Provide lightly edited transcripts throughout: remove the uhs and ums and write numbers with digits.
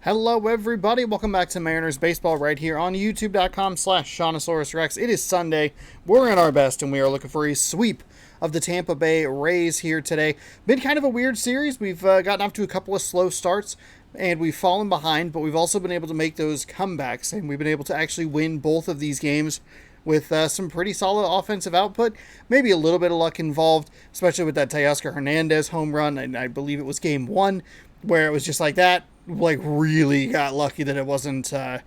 Hello, everybody. Welcome back to Mariners Baseball right here on YouTube.com/ShaunosaurusRex. It is Sunday. We're in our best, and we are looking for a sweep of the Tampa Bay Rays here today. Been kind of a weird series. We've gotten off to a couple of slow starts, and we've fallen behind, but we've also been able to make those comebacks, and we've been able to actually win both of these games with some pretty solid offensive output. Maybe a little bit of luck involved, especially with that Teoscar Hernandez home run, and I believe it was game one, where it was just like that. Like, really got lucky that it wasn't a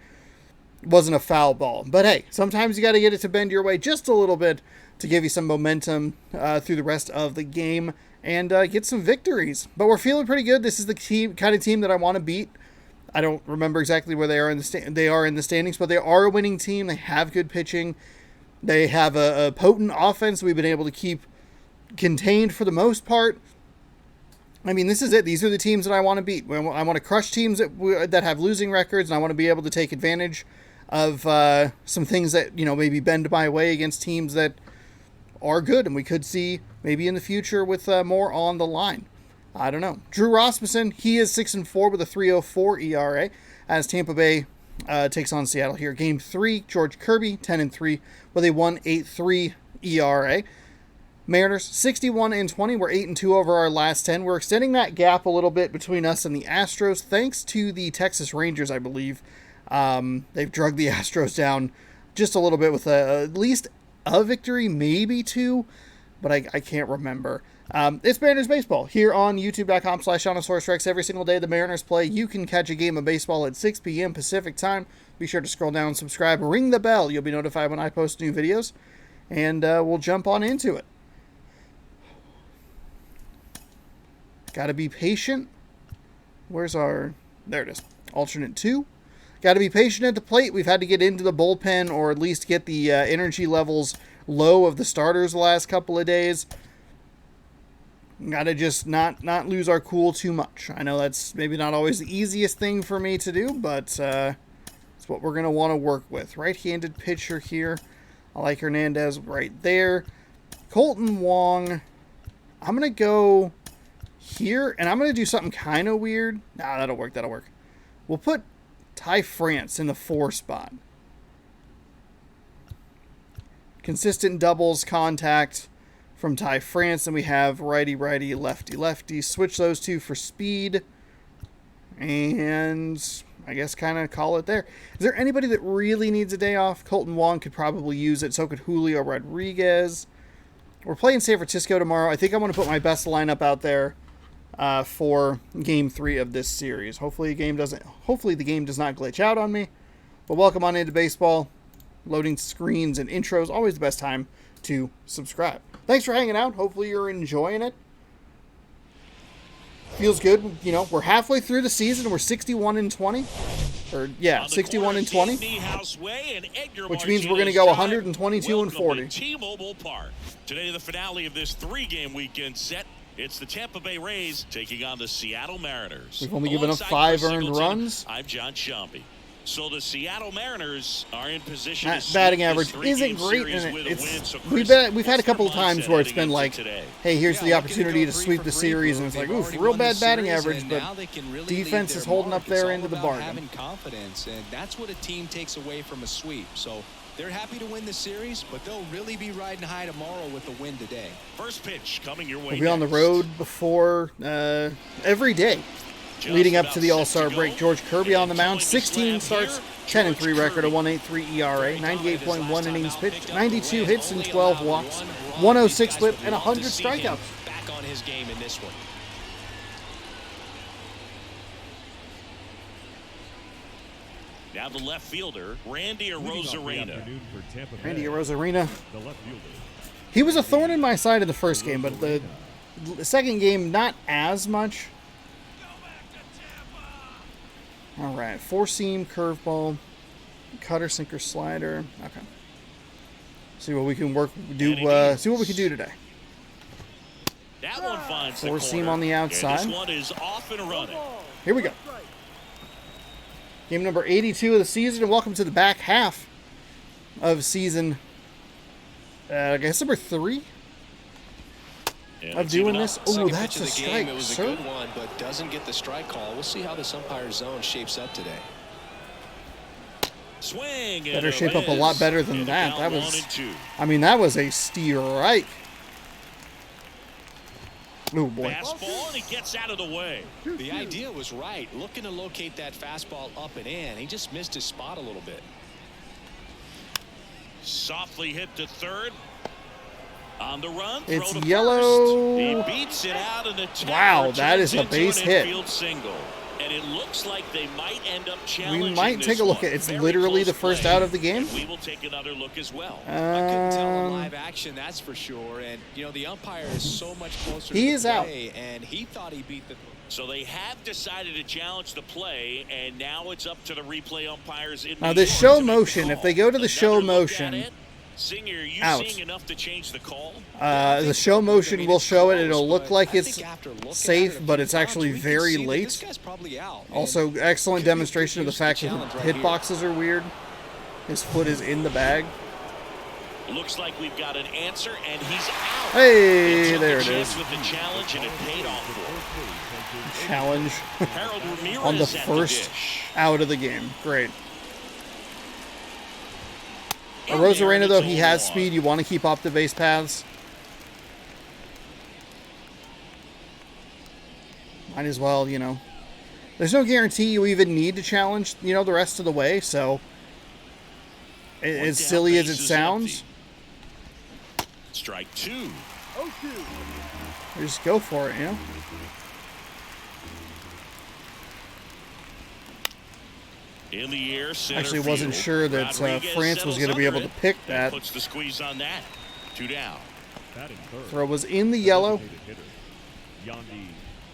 foul ball. But hey, sometimes you got to get it to bend your way just a little bit to give you some momentum through the rest of the game and get some victories. But we're feeling pretty good. This is the kind of team that I want to beat. I don't remember exactly where they are in the standings, but they are a winning team. They have good pitching. They have a potent offense we've been able to keep contained for the most part. I mean, this is it. These are the teams that I want to beat. I want to crush teams that have losing records, and I want to be able to take advantage of some things that, maybe bend my way against teams that are good, and we could see maybe in the future with more on the line. I don't know. Drew Rasmussen, he is 6-4 with a 3.04 ERA as Tampa Bay takes on Seattle here. Game 3, George Kirby, 10-3 with a 1.83 ERA. Mariners, 61-20. We're 8-2 over our last 10. We're extending that gap a little bit between us and the Astros, thanks to the Texas Rangers, I believe. They've drugged the Astros down just a little bit with at least a victory, maybe two, but I can't remember. It's Mariners Baseball here on YouTube.com/ShaunosaurusRex. Every single day the Mariners play, you can catch a game of baseball at 6 p.m. Pacific time. Be sure to scroll down, subscribe, ring the bell. You'll be notified when I post new videos, and we'll jump on into it. Got to be patient. Where's our... There it is. Alternate 2. Got to be patient at the plate. We've had to get into the bullpen or at least get the energy levels low of the starters the last couple of days. Got to just not lose our cool too much. I know that's maybe not always the easiest thing for me to do, but it's what we're going to want to work with. Right-handed pitcher here. I like Hernandez right there. Colton Wong. I'm going to go here, and I'm going to do something kind of weird. Nah, that'll work. We'll put Ty France in the 4 spot. Consistent doubles contact from Ty France, and we have righty-righty, lefty-lefty. Switch those two for speed, and I guess kind of call it there. Is there anybody that really needs a day off? Colton Wong could probably use it. So could Julio Rodriguez. We're playing San Francisco tomorrow. I think I want to put my best lineup out there for Game 3 of this series. Hopefully the game does not glitch out on me. But welcome on into baseball. Loading screens and intros, always the best time to subscribe. Thanks for hanging out. Hopefully you're enjoying it. Feels good. We're halfway through the season. We're 61-20. 61-20. Which means we're going to go 122-40. T-Mobile Park. Today, the finale of this 3-game weekend set. It's the Tampa Bay Rays taking on the Seattle Mariners. We've only given up 5 earned runs. I'm John Sciambi. So the Seattle Mariners are in position. That batting average isn't great, and we've had a couple of times where it's been like, hey, here's the opportunity to sweep the series, and it's like, oof, real bad batting average, but defense is holding up their end of the bargain. Having confidence, and that's what a team takes away from a sweep. So they're happy to win the series, but they'll really be riding high tomorrow with the win today. First pitch coming your way. We'll be on the road before every day leading up to the All-Star break. George Kirby on the mound, 16 starts, 10-3 record, a 1.83 ERA, 98.1 innings pitched, 92 hits and 12 walks, 106 split, and 100 strikeouts. Back on his game in this one. Now the left fielder, Randy Arozarena. He was a thorn in my side in the first game, but the second game, not as much. All right, 4-seam, curveball, cutter, sinker, slider. Okay. See what we can see what we can do today. That one finds 4-seam on the outside. This one is off and running. Here we go. Game number 82 of the season, and welcome to the back half of season, I guess number 3? And of it's even doing up. this. Oh, Second that's pitch of a the game, strike, it was a sir. good one, but doesn't get the strike call. We'll see how this umpire zone shapes up today. Swing. Better shape up a lot better than that. That was, I mean, that was a strike. Oh, boy. Fastball, and he gets out of the way. The idea was right. Looking to locate that fastball up and in. He just missed his spot a little bit. Softly hit to third. On the run, It's throw to yellow. first. He beats it out of the tower. Wow, that is a turns into base an hit. infield single. And it looks like they might end up challenging We might take this a look one. at it. It's Very literally close the first play, out of the game. and we will take another look as well. I couldn't tell in live action, that's for sure. And, you know, the umpire is so much closer He to is the out. play, and he thought he beat the... So they have decided to challenge the play, and now it's up to the replay umpires in Now, New the York show to make the motion, if call. they go to the show Another look at motion, it. Singer, are you out. seeing enough to change the call? The show motion will show it. It'll look like it's safe, safe, but it's actually very late. Also, excellent demonstration of the fact that the hitboxes are weird. His foot is in the bag. Looks like we've got an answer, and he's out. Hey, They took there a it chance is. with the challenge, and it paid off for him. Challenge Harold Ramirez on the at first dish. out of the game. Great. In there, and Rosarena, though, it's he 0-1. has speed. You want to keep off the base paths. Might as well, you know. There's no guarantee you even need to challenge, you know, the rest of the way, so... One As down, silly as it base is sounds, empty. Strike two. just go for it, you know? In the air, center Actually wasn't field. sure that Rodriguez France was settles going to be under able to it pick and that. puts the squeeze on that. 2 down. Throw was in the yellow.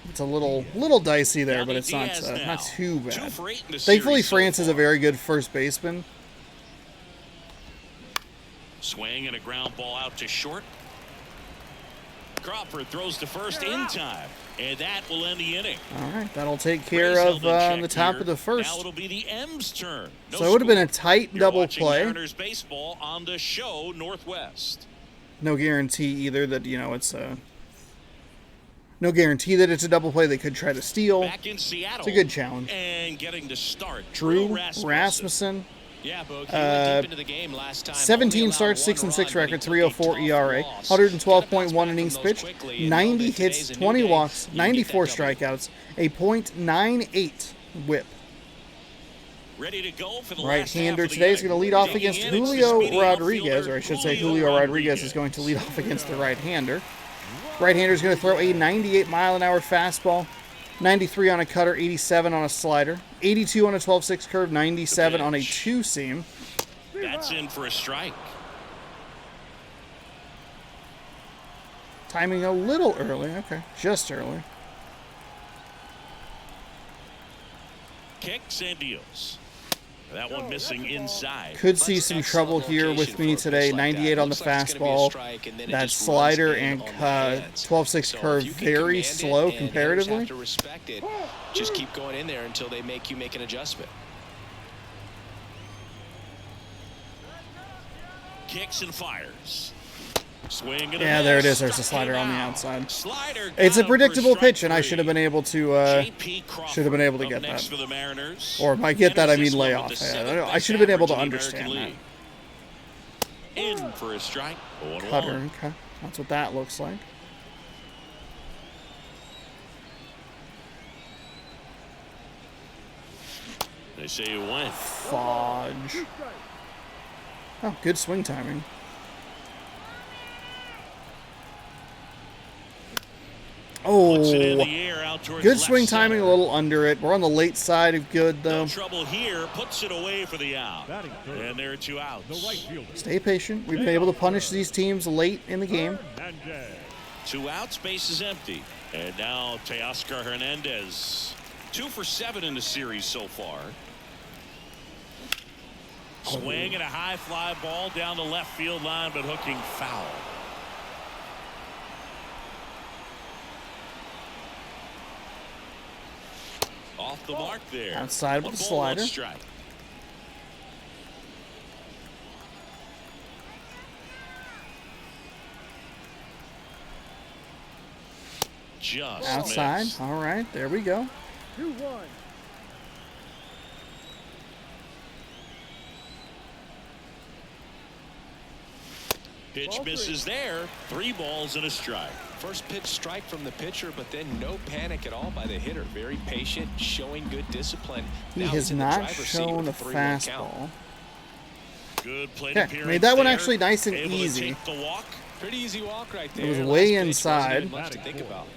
It's a little dicey there, but it's not too 2 bad. for 8 in the Thankfully, series so France is a far. very good first baseman. Swing and a ground ball out to short. Crawford throws to first in time, and that will end the inning. All right, that'll take Rays care held of in check the top here. of the Now first. it'll be the M's turn. No So it would have been a score. tight You're double watching play. Mariners baseball on the show Northwest. No guarantee either that, you know, it's a... No guarantee that it's a double play. They could try to steal. Back in Seattle. It's a good challenge. And getting to start. Drew Rasmussen. Yeah, Boog, he went deep into the game last time. 17 Only starts, allowed 6-6 one run, record, but he took a 3.04 tough ERA, loss. 112.1 innings Gotta bounce back pitched, from those quickly and know 90 that hits, today's a new 20 day. walks, You can get 94 that W. strikeouts, a .98 whip. Ready to go for the Right-hander today is going to lead off against Julio Rodriguez, or I should say Julio Rodriguez is going to lead off against the right-hander. Right-hander is going to throw a 98-mile-an-hour fastball, 93 on a cutter, 87 on a slider, 82 on a 12-6 curve, 97 on a two-seam. That's in for a strike. Timing a little early. Okay, just early. Kicks and deals. That one missing inside. Could see some trouble here with me today. 98 on the fastball. That slider and 12-6 curve very slow comparatively. Just keep going in there until they make you make an adjustment. Kicks and fires. Swing and a Yeah, there it miss. is. There's a Struck slider him on the out. outside. Slider It's got a him for predictable strike pitch, and I 3. should have been able to J.P. Crawford should have been able to up get next that. for the Mariners. Or by get that, I Enters mean this lay one with off. the I seventh-best should have been able to average in the understand that. American League. In for a strike. 0-1. Cutter. Okay, that's what that looks like. They say you win. Fudge. Oh, good swing timing. Puts it in Oh, the air out towards good left swing timing, a center. little under it. We're on the late side of good, though. No trouble here. Puts it away for the out. And there are 2 outs. Stay patient. We've been able to punish these teams late in the game. 2 outs, base is empty. And now Teoscar Hernandez. 2 for 7 in the series so far. Swing and a high fly ball down the left field line, but hooking foul. Off the mark there. Outside with the 1 ball, 1 slider. strike. just Outside. missed. All right, there we go. 2-1. Pitch misses there. 3 balls and a strike. First pitch strike from the pitcher, but then no panic at all by the hitter. Very patient, showing good discipline. He Now has he's in the not driver's seat shown with a 3-1 count. fastball. Good plate Okay, appearance made that one there. actually nice and Able to easy. take the walk. Pretty easy walk right there. It was Last way pitch wasn't inside. even much to think about.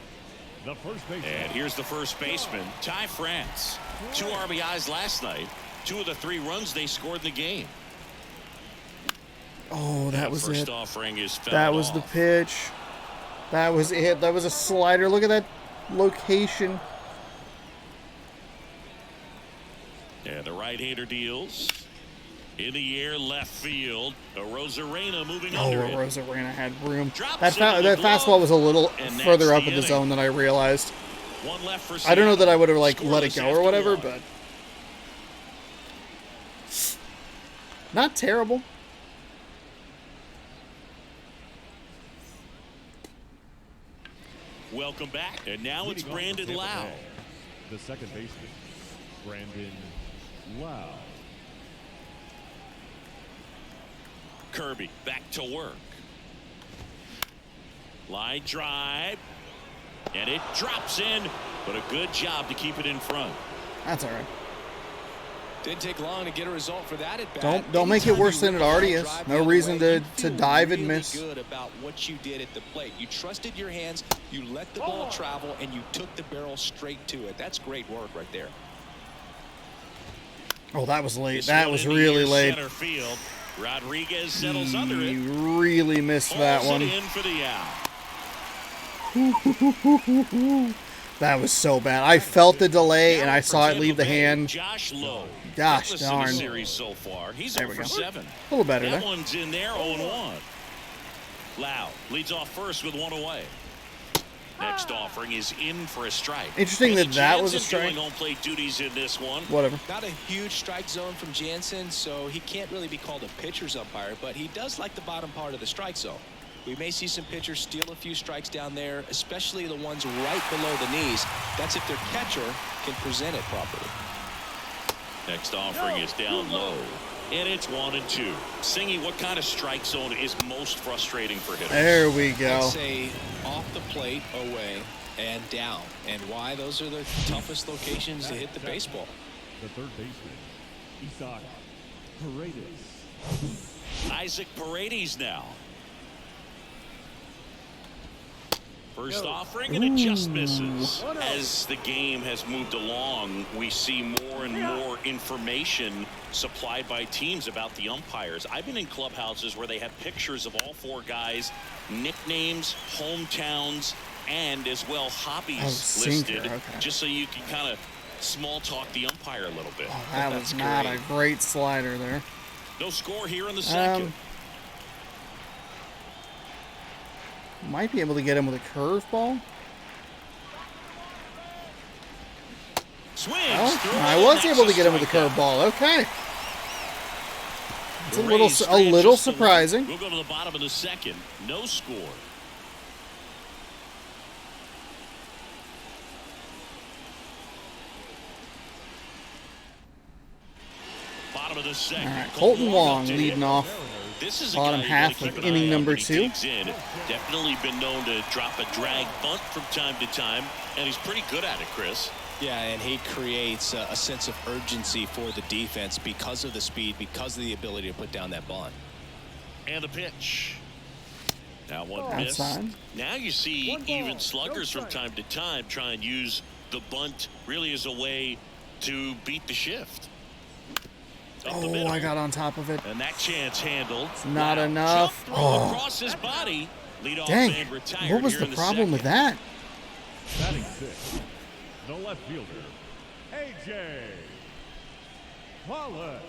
The first baseman. And here's the first baseman, Ty France. 2 RBIs last night. 2 of the 3 runs they scored in the game. Oh, that was First it. offering is fouled That was the off. pitch. That was it. That was a slider. Look at that location. And the right-hander deals. In the air, left field. Rosarena moving Oh, under it. Rosarena had room. Drops That into the that glove, fastball was a little and further that's up the in the inning. zone than I realized. 1 left for I don't know that I would have Seattle. let it go Scoreless or after whatever, 1. but not terrible. Welcome back. And now it's Leading off Brandon for Tampa Lau. Bay, the second baseman, Brandon Lau. Kirby back to work. Line drive. And it drops in, but a good job to keep it in front. That's all right. Didn't take long to get a result for that at bat. Don't make it Anytime worse you than it rip a already line is. drive No the other reason way, to you feel dive and really miss. good about what you did at the plate. You trusted your hands, you let the ball travel, and you took the barrel straight to it. That's great work right there. Oh, that was late. This That one was in the really air, late. Center field. Rodriguez settles under He it. really missed that Pulls one. it in for the out. That was so bad. I felt the delay and I Now saw for it leave the Tampa Bay, hand. Josh Lowe. Gosh Hitless in darn. the series so far. He's There 0 we for go. 7. A little better That there. one's in there, 0-1. Lau leads off first with 1 away. Next offering is in for a strike. Interesting Any that that was a Jansen doing strike. home plate duties in this one. Whatever. Not a huge strike zone from Jansen, so he can't really be called a pitcher's umpire, but he does like the bottom part of the strike zone. We may see some pitchers steal a few strikes down there, especially the ones right below the knees. That's if their catcher can present it properly. Next offering is down low. And it's 1-2. Singy, what kind of strike zone is most frustrating for hitters? There we go. I'd say off the plate, away, and down. And why? Those are the toughest locations to hit the baseball. The third baseman, Isaac Paredes. Isaac Paredes now. First offering, and it just misses. As the game has moved along, we see more and more information supplied by teams about the umpires. I've been in clubhouses where they have pictures of all 4 guys, nicknames, hometowns, and as well hobbies Oh, sinker, listed, okay. just so you can kind of small talk the umpire a little bit. Oh, that was not a great slider there. No score here in the second. Might be able to get him with a curveball. Swings. Oh, through I it, was and able to that's get him with a strikeout. curveball. Okay. It's a The little, Rays a strand little just the one. surprising. We'll go to the bottom of the second. No score. Bottom of the second. All right, Colton Wong up to leading hit. off. This is a bottom guy you half gotta of keep an inning eye on number when he 2. digs in. Definitely been known to drop a drag bunt from time to time, and he's pretty good at it, Chris. Yeah, and he creates a sense of urgency for the defense because of the speed, because of the ability to put down that bunt. And the pitch. Now one miss. Outside. Now you see One ball, even sluggers no from strike. time to time try and use the bunt really as a way to beat the shift. Up the Oh, middle. I got on top of it. And that chance handled. not Wow. enough. Jump throw Oh. across his body. Lead off Dang. man retired What was here the in problem with second. that? Batting 6, the left fielder, A.J. Pollock.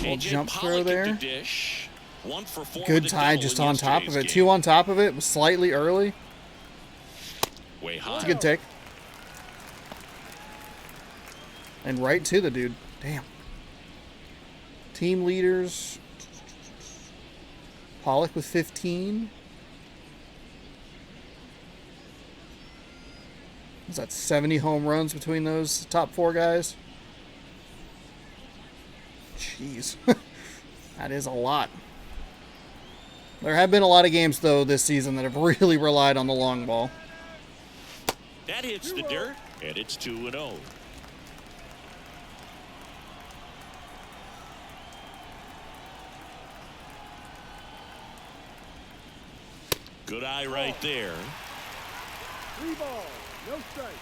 Little AJ jump throw Pollock at there. the dish. 1 for 4 Good with a tie double just in on top of yesterday's it. game. 2 on top of it was slightly early. Way high. It's a good take. And right to the dude. Damn. Team leaders. Pollock with 15. Is that 70 home runs between those top 4 guys? Jeez. That is a lot. There have been a lot of games, though, this season that have really relied on the long ball. That hits the dirt, and it's 2-0. Good eye right there. 3 balls, no strikes.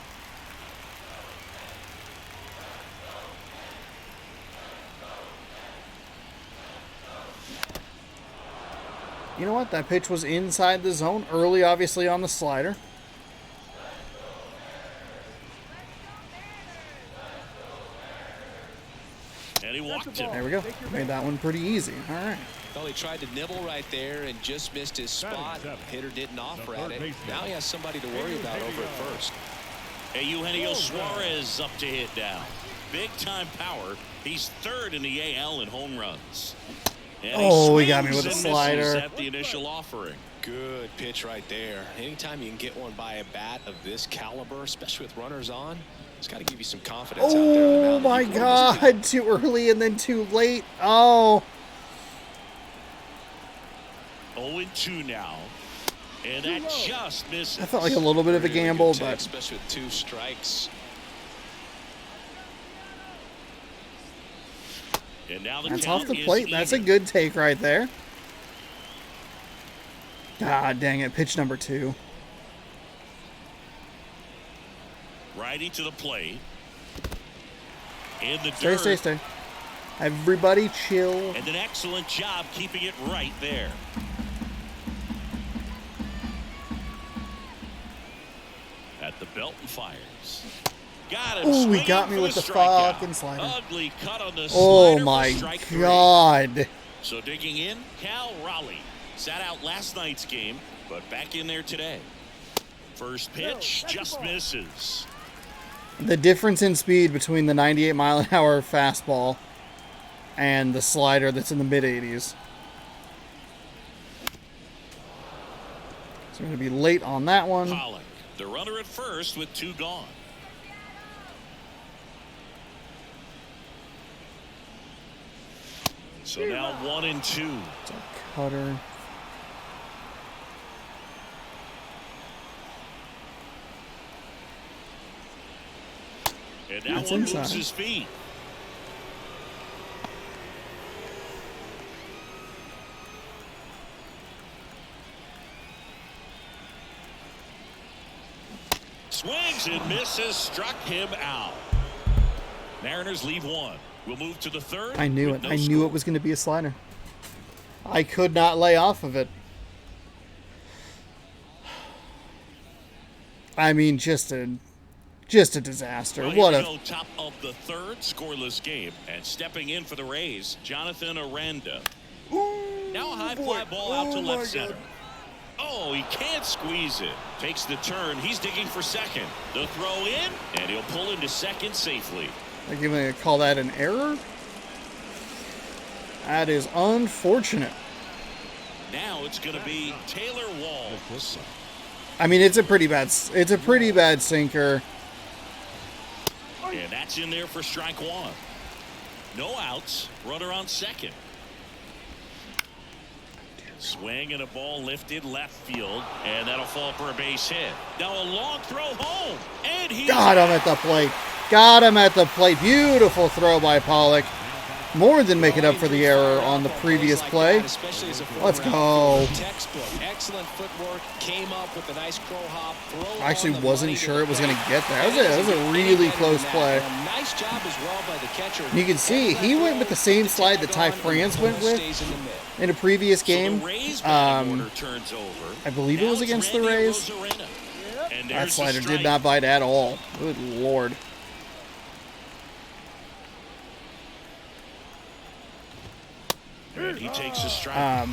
You know what? That pitch was inside the zone early, obviously, on the slider. And he walked him. There we go. Made that one pretty easy. All right. Well, he tried to nibble right there and just missed his spot. Hitter didn't offer at it. Now he has somebody to worry about over at first. Hey, Eugenio Suarez up to hit now. Big time power. He's 3rd in the AL in home runs. And he got me with a slider. At the initial offering. Good pitch right there. Anytime you can get one by a bat of this caliber, especially with runners on, it's got to give you some confidence out there on the mound. Oh my God! Too early and then too late. Oh. 0-2 now. And that just misses. I felt like a little bit of a gamble, Really good take, but especially with 2 strikes. And now the that's count off the is plate. That's a even. good take right there. God dang it. Pitch number 2. Righty to the plate. In the Stay, dirt. stay, stay. Everybody chill. And an excellent job keeping it right there. At the belt and fires. Got him. Oh, he swinging got me for with the strikeout. fucking slider. Ugly cut on the Oh slider for my strike 3. God. So digging in, Cal Raleigh. Sat out last night's game, but back in there today. First pitch just misses. The difference in speed between the 98-mile-an-hour fastball and the slider that's in the mid-80s. So we're going to be late on that one. Pollock, the runner at first with 2 gone. So now 1-2. It's a cutter. And that That's one inside. moves his feet. Swings and misses, struck him out. Mariners leave 1. We'll move to the 3rd. I knew with it. no I knew score. it was going to be a slider. I could not lay off of it. I mean, just a disaster. Well, What here a we go, top of the 3rd, scoreless game, and stepping in for the Rays, Jonathan Aranda. Now a high fly ball out to left center. Oh, he can't squeeze it. Takes the turn. He's digging for second. The throw in, and he'll pull into second safely. They're giving call that an error. That is unfortunate. Now it's going to be Taylor Walls. I mean, it's a pretty bad sinker. And that's in there for strike 1. No outs. Runner on second. Swing and a ball lifted left field, and that'll fall for a base hit. Now a long throw home, and he Got him at the plate. Got him at the plate. Beautiful throw by Pollock. More than making up for the error on the previous play. Let's go. Textbook. Excellent footwork. Came up with a nice crow hop. Throw I actually on the wasn't money sure it was going to back. get there. That was a really close play. And a nice job as well by the catcher. You can see he went with the same slide that Ty France went with in a previous game. I believe it was against the Rays. That slider did not bite at all. Good Lord. And he takes a strike.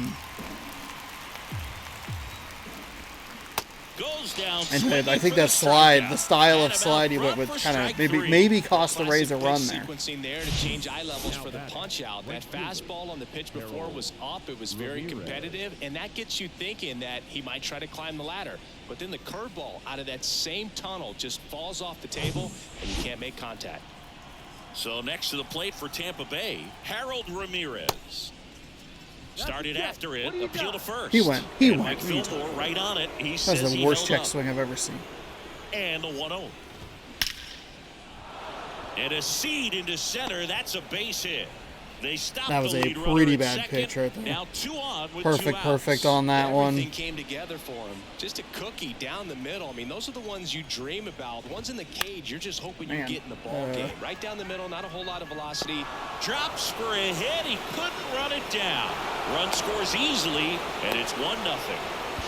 Goes down. And I think that slide, the style of slide he went with, kind of maybe cost the Rays a run there. Sequencing there to change eye levels for the punch out. That fastball on the pitch before was up. It was very competitive, and that gets you thinking that he might try to climb the ladder. But then the curveball out of that same tunnel just falls off the table, and you can't make contact. So next to the plate for Tampa Bay, Harold Ramirez. Started after it, appeal to first. He went. Mike Fillmore right on it. He That says was the he worst held check up. swing I've ever seen. And the 1-0. And a seed into center. That's a base hit. They stopped That was the a lead runner pretty at bad second. pitch right there. Now 2 on with Perfect, 2 perfect outs. on that one. Everything came together for him. Just a cookie down the middle. I mean, those are the ones you dream about. The ones in the cage, you're just hoping you get in the ball game. Right down the middle, not a whole lot of velocity. Drops for a hit. He couldn't run it down. Run scores easily, and it's 1-0.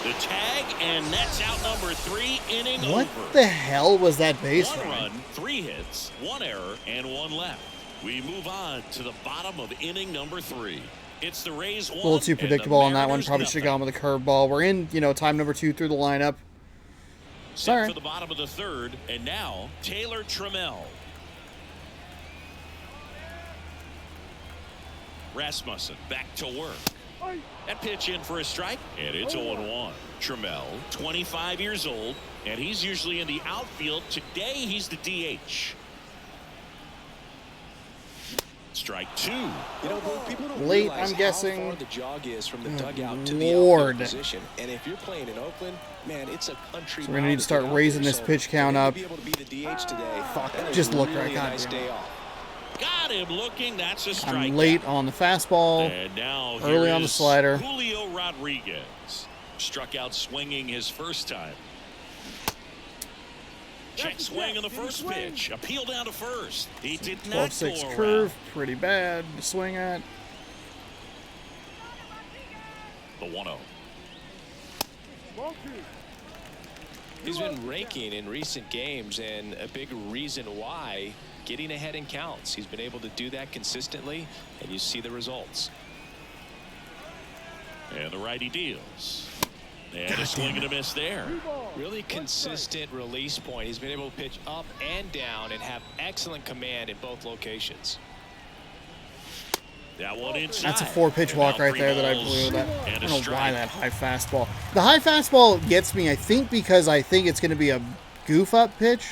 The tag, and that's out number 3, inning What over. the hell was that base 1 running? run, 3 hits, 1 error, and 1 left. We move on to the bottom of inning number 3. It's the Rays 1. A little too and the predictable on that one. Mariners Probably should have nothing. gone with a curveball. We're in, time number 2 through the lineup. Set Sorry. for the bottom of the 3rd, and now Taylor Trammell. Rasmussen back to work. That pitch in for a strike, and it's 0-1. Trammell, 25 years old, and he's usually in the outfield. Today, he's the DH. Strike 2. You know, people don't Late, realize I'm guessing. how far the jog is from the Good dugout to the Lord. outfield position. And if you're playing in Oakland, man, it's a country. So we're gonna need to start raising this pitch count up. To be able to be the DH today, Fuck, that is just look really right, a nice goddamn. day off. Got him looking. That's a strike. I'm late on the fastball. And now Early here on the is slider. Julio Rodriguez struck out swinging his first time. Check swing on the first pitch. Appeal down to first. He did not 12-6 go curve. around. Pretty bad to swing at. The 1-0. He's been raking in recent games, and a big reason why, getting ahead in counts. He's been able to do that consistently, and you see the results. And the righty deals. And a swing and a miss there. Really consistent release point. He's been able to pitch up and down and have excellent command in both locations. That one inside. That's a 4-pitch And walk now right 3 there that I balls blew. That and I a don't know why strike. that high fastball. The high fastball gets me, I think, because I think it's going to be a goof-up pitch.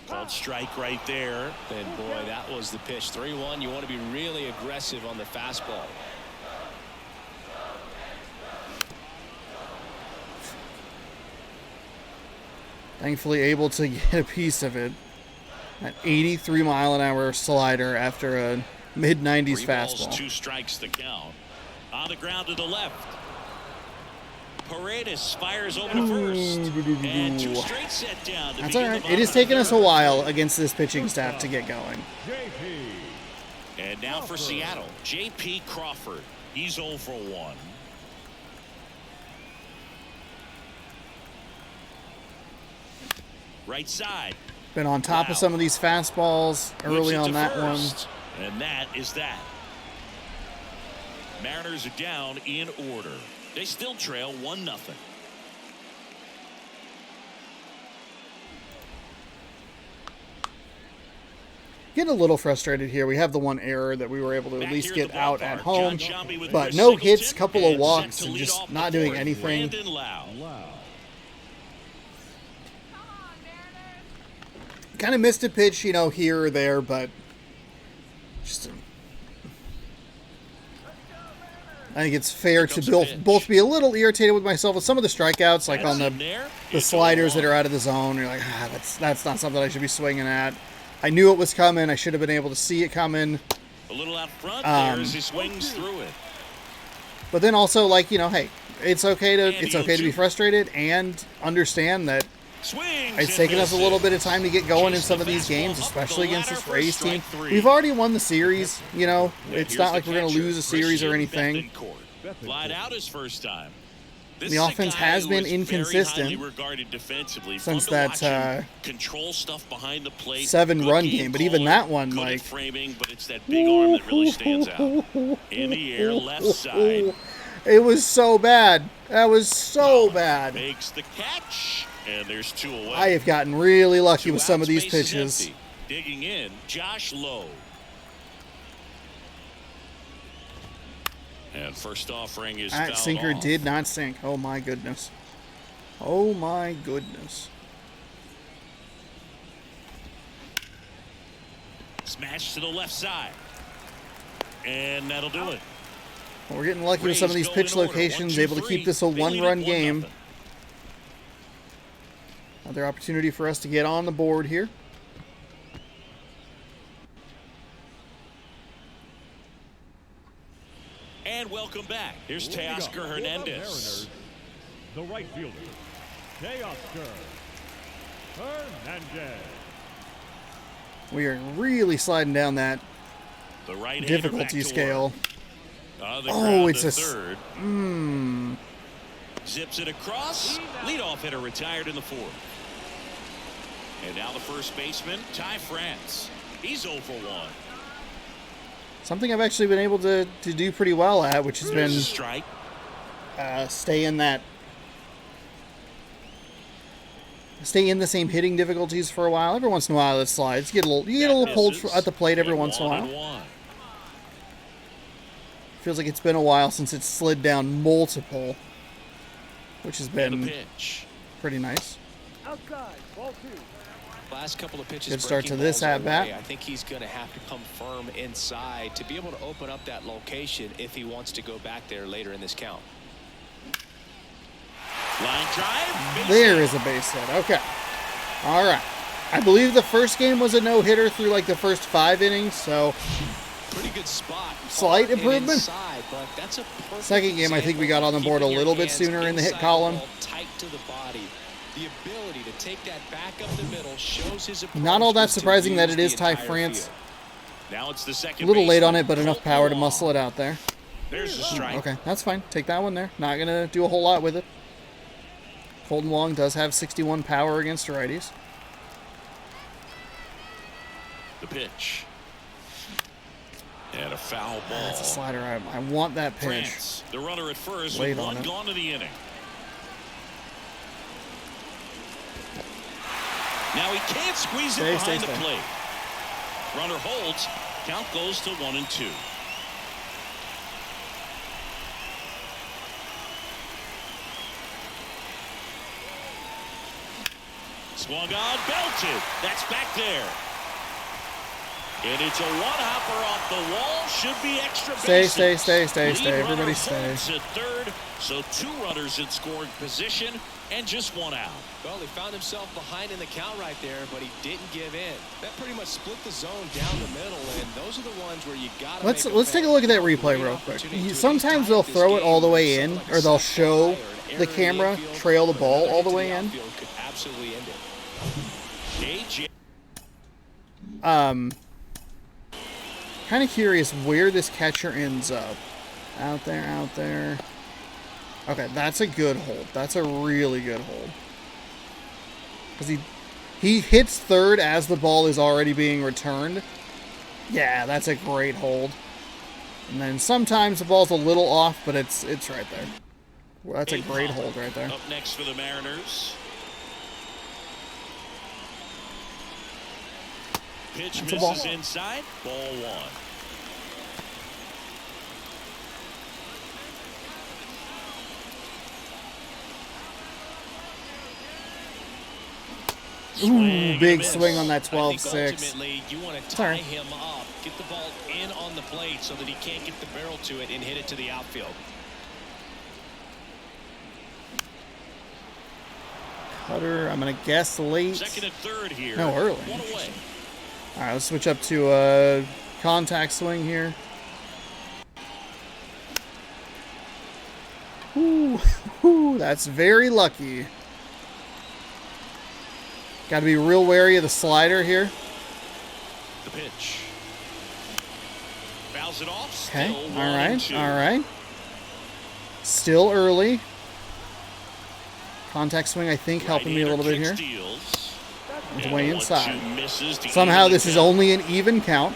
Called strike right there. And boy, that was the pitch. 3-1. You want to be really aggressive on the fastball. Thankfully able to get a piece of it. An 83-mile-an-hour slider after a mid-90s 3 balls, fastball. 2 strikes the count. On the ground to the left. Paredes fires over to first. And 2 straight set down. That's all right. It has taken us a while against this pitching staff to get going. And now for Seattle, J.P. Crawford. He's 0 for 1. Right side. Been on top of some of these fastballs early Puts it on to that first. And that is that. Mariners are down in order. They still trail 1-0. Getting a little frustrated here. We have the one error that we were able to at Back least here at get the out at ballpark, home, John Sciambi with but Chris no hits, Singleton, couple of and walks, set to and lead just off not the doing fourth, anything. Brandon Lau. Kind of missed a pitch, here or there, but just I think it's fair to comes the pitch. both be a little irritated with myself with some of the strikeouts, like That's on in there. the It's sliders that 0-1. are out of the zone. You're like, that's not something I should be swinging at. I knew it was coming. I should have been able to see it coming. A little out front there as he swings through it. But then also, hey, it's okay to And be 0-2. frustrated and understand that Swings it's and taken us a little bit of misses. time to get going in Chase some the of these fastball games, up especially the against ladder this for Rays strike team. 3. We've already won the series, It's Here's not the like we're going to catcher, lose a series or Christian anything. Bethencourt. Flied out his first time. This The is a offense guy has who been is inconsistent very highly regarded defensively. since Fun to that, watch him control stuff behind the plate. 7-run Good game, but even calling, that one, good at like- framing, but it's that big arm that really stands out. In the air, left side. It was so bad. That was so bad. Makes the catch, and there's 2 away. I have gotten really lucky 2 with some outs, of these base is pitches. empty. Digging in, Josh Lowe. And first offering is That fouled sinker off. did not sink. Oh my goodness. Oh my goodness. Smash to the left side. And that'll do it. Well, we're getting lucky with some of these Rays go pitch in order. locations, 1, 2, able to keep 3. this a They lead one-run it 1-0. game. Another opportunity for us to get on the board here. And welcome back. Here's Leading up Teoscar for the Hernandez. Mariners, the right fielder, Teoscar Hernandez. We are really sliding down that The right difficulty scale. Oh, it's a third. Zips it across. Leadoff hitter retired in the 4th. And now the first baseman, Ty France. He's 0 for 1. Something I've actually been able to do pretty well at, which has been There's a strike. stay in the same hitting difficulties for a while. Every once in a while it slides. You get a little pulled at the plate every once in a while. Feels like it's been a while since it's slid down multiple, which has And the been pitch. pretty nice. Outside, ball 2. Last couple of pitches. Good start breaking to this balls at bat. away. I think he's going to have to come firm inside to be able to open up that location if he wants to go back there later in this count. Line drive. Base There hit. is a base hit. Okay. All right. I believe the first game was a no-hitter through like the first 5 innings, so Pretty good spot. Slight Far and improvement. inside, but that's a perfect Second game, I think we got on the board a example of little bit keeping your sooner in the hit hands column. inside the ball, tight to the body. The ability to take that back up the middle shows his approach. not all that is to surprising that use it the is Ty entire France. field. Now it's the second A little late on baseman, it, but enough Colt power to Long. muscle it out there. There's the strike. Okay, that's fine. Take that one there. Not going to do a whole lot with it. Colton Wong does have 61 power against righties. The pitch. And a foul ball. That's a slider. I want that pitch. France, the runner at first, Late with on 1 it. gone to the inning. Now he can't squeeze it behind the plate. Runner holds. Count goes to 1-2. Swung on, belted. That's back there. And it's a one-hopper off the wall. Should be extra bases. Stay. Lead Everybody runner stay. holds at third, so 2 runners in scoring position and just 1 out. Well, he found himself behind in the count right there, but he didn't give in. That pretty much split the zone down the middle, and those are the ones where you got to Let's take a look at that replay real quick. Sometimes they'll throw it all the way in, or they'll show the camera trail the ball all the way in. Could absolutely end it. AJ. Kind of curious where this catcher ends up. Out there. Okay, that's a good hold. That's a really good hold. Because he hits third as the ball is already being returned. Yeah, that's a great hold. And then sometimes the ball's a little off, but it's right there. Well, that's a great hold right there. Up next for the Mariners. Pitch That's a ball. misses inside. Ball 1. Ooh, big miss. swing on that I think 12-6. ultimately you want to tie Sorry. him up, get the ball in on the plate so that he can't get the barrel to it and hit it to the outfield. Cutter, I'm going to guess late. Second and third here. No, early. 1 away. All right, let's switch up to a contact swing here. Ooh, that's very lucky. Got to be real wary of the slider here. The pitch. Fouls it off. Okay, Still all 1-2. right. Still early. Contact swing, I think, helping me a little bit here. Steals. It's And way 1-2 inside. misses to Somehow even this the is count. only an even count.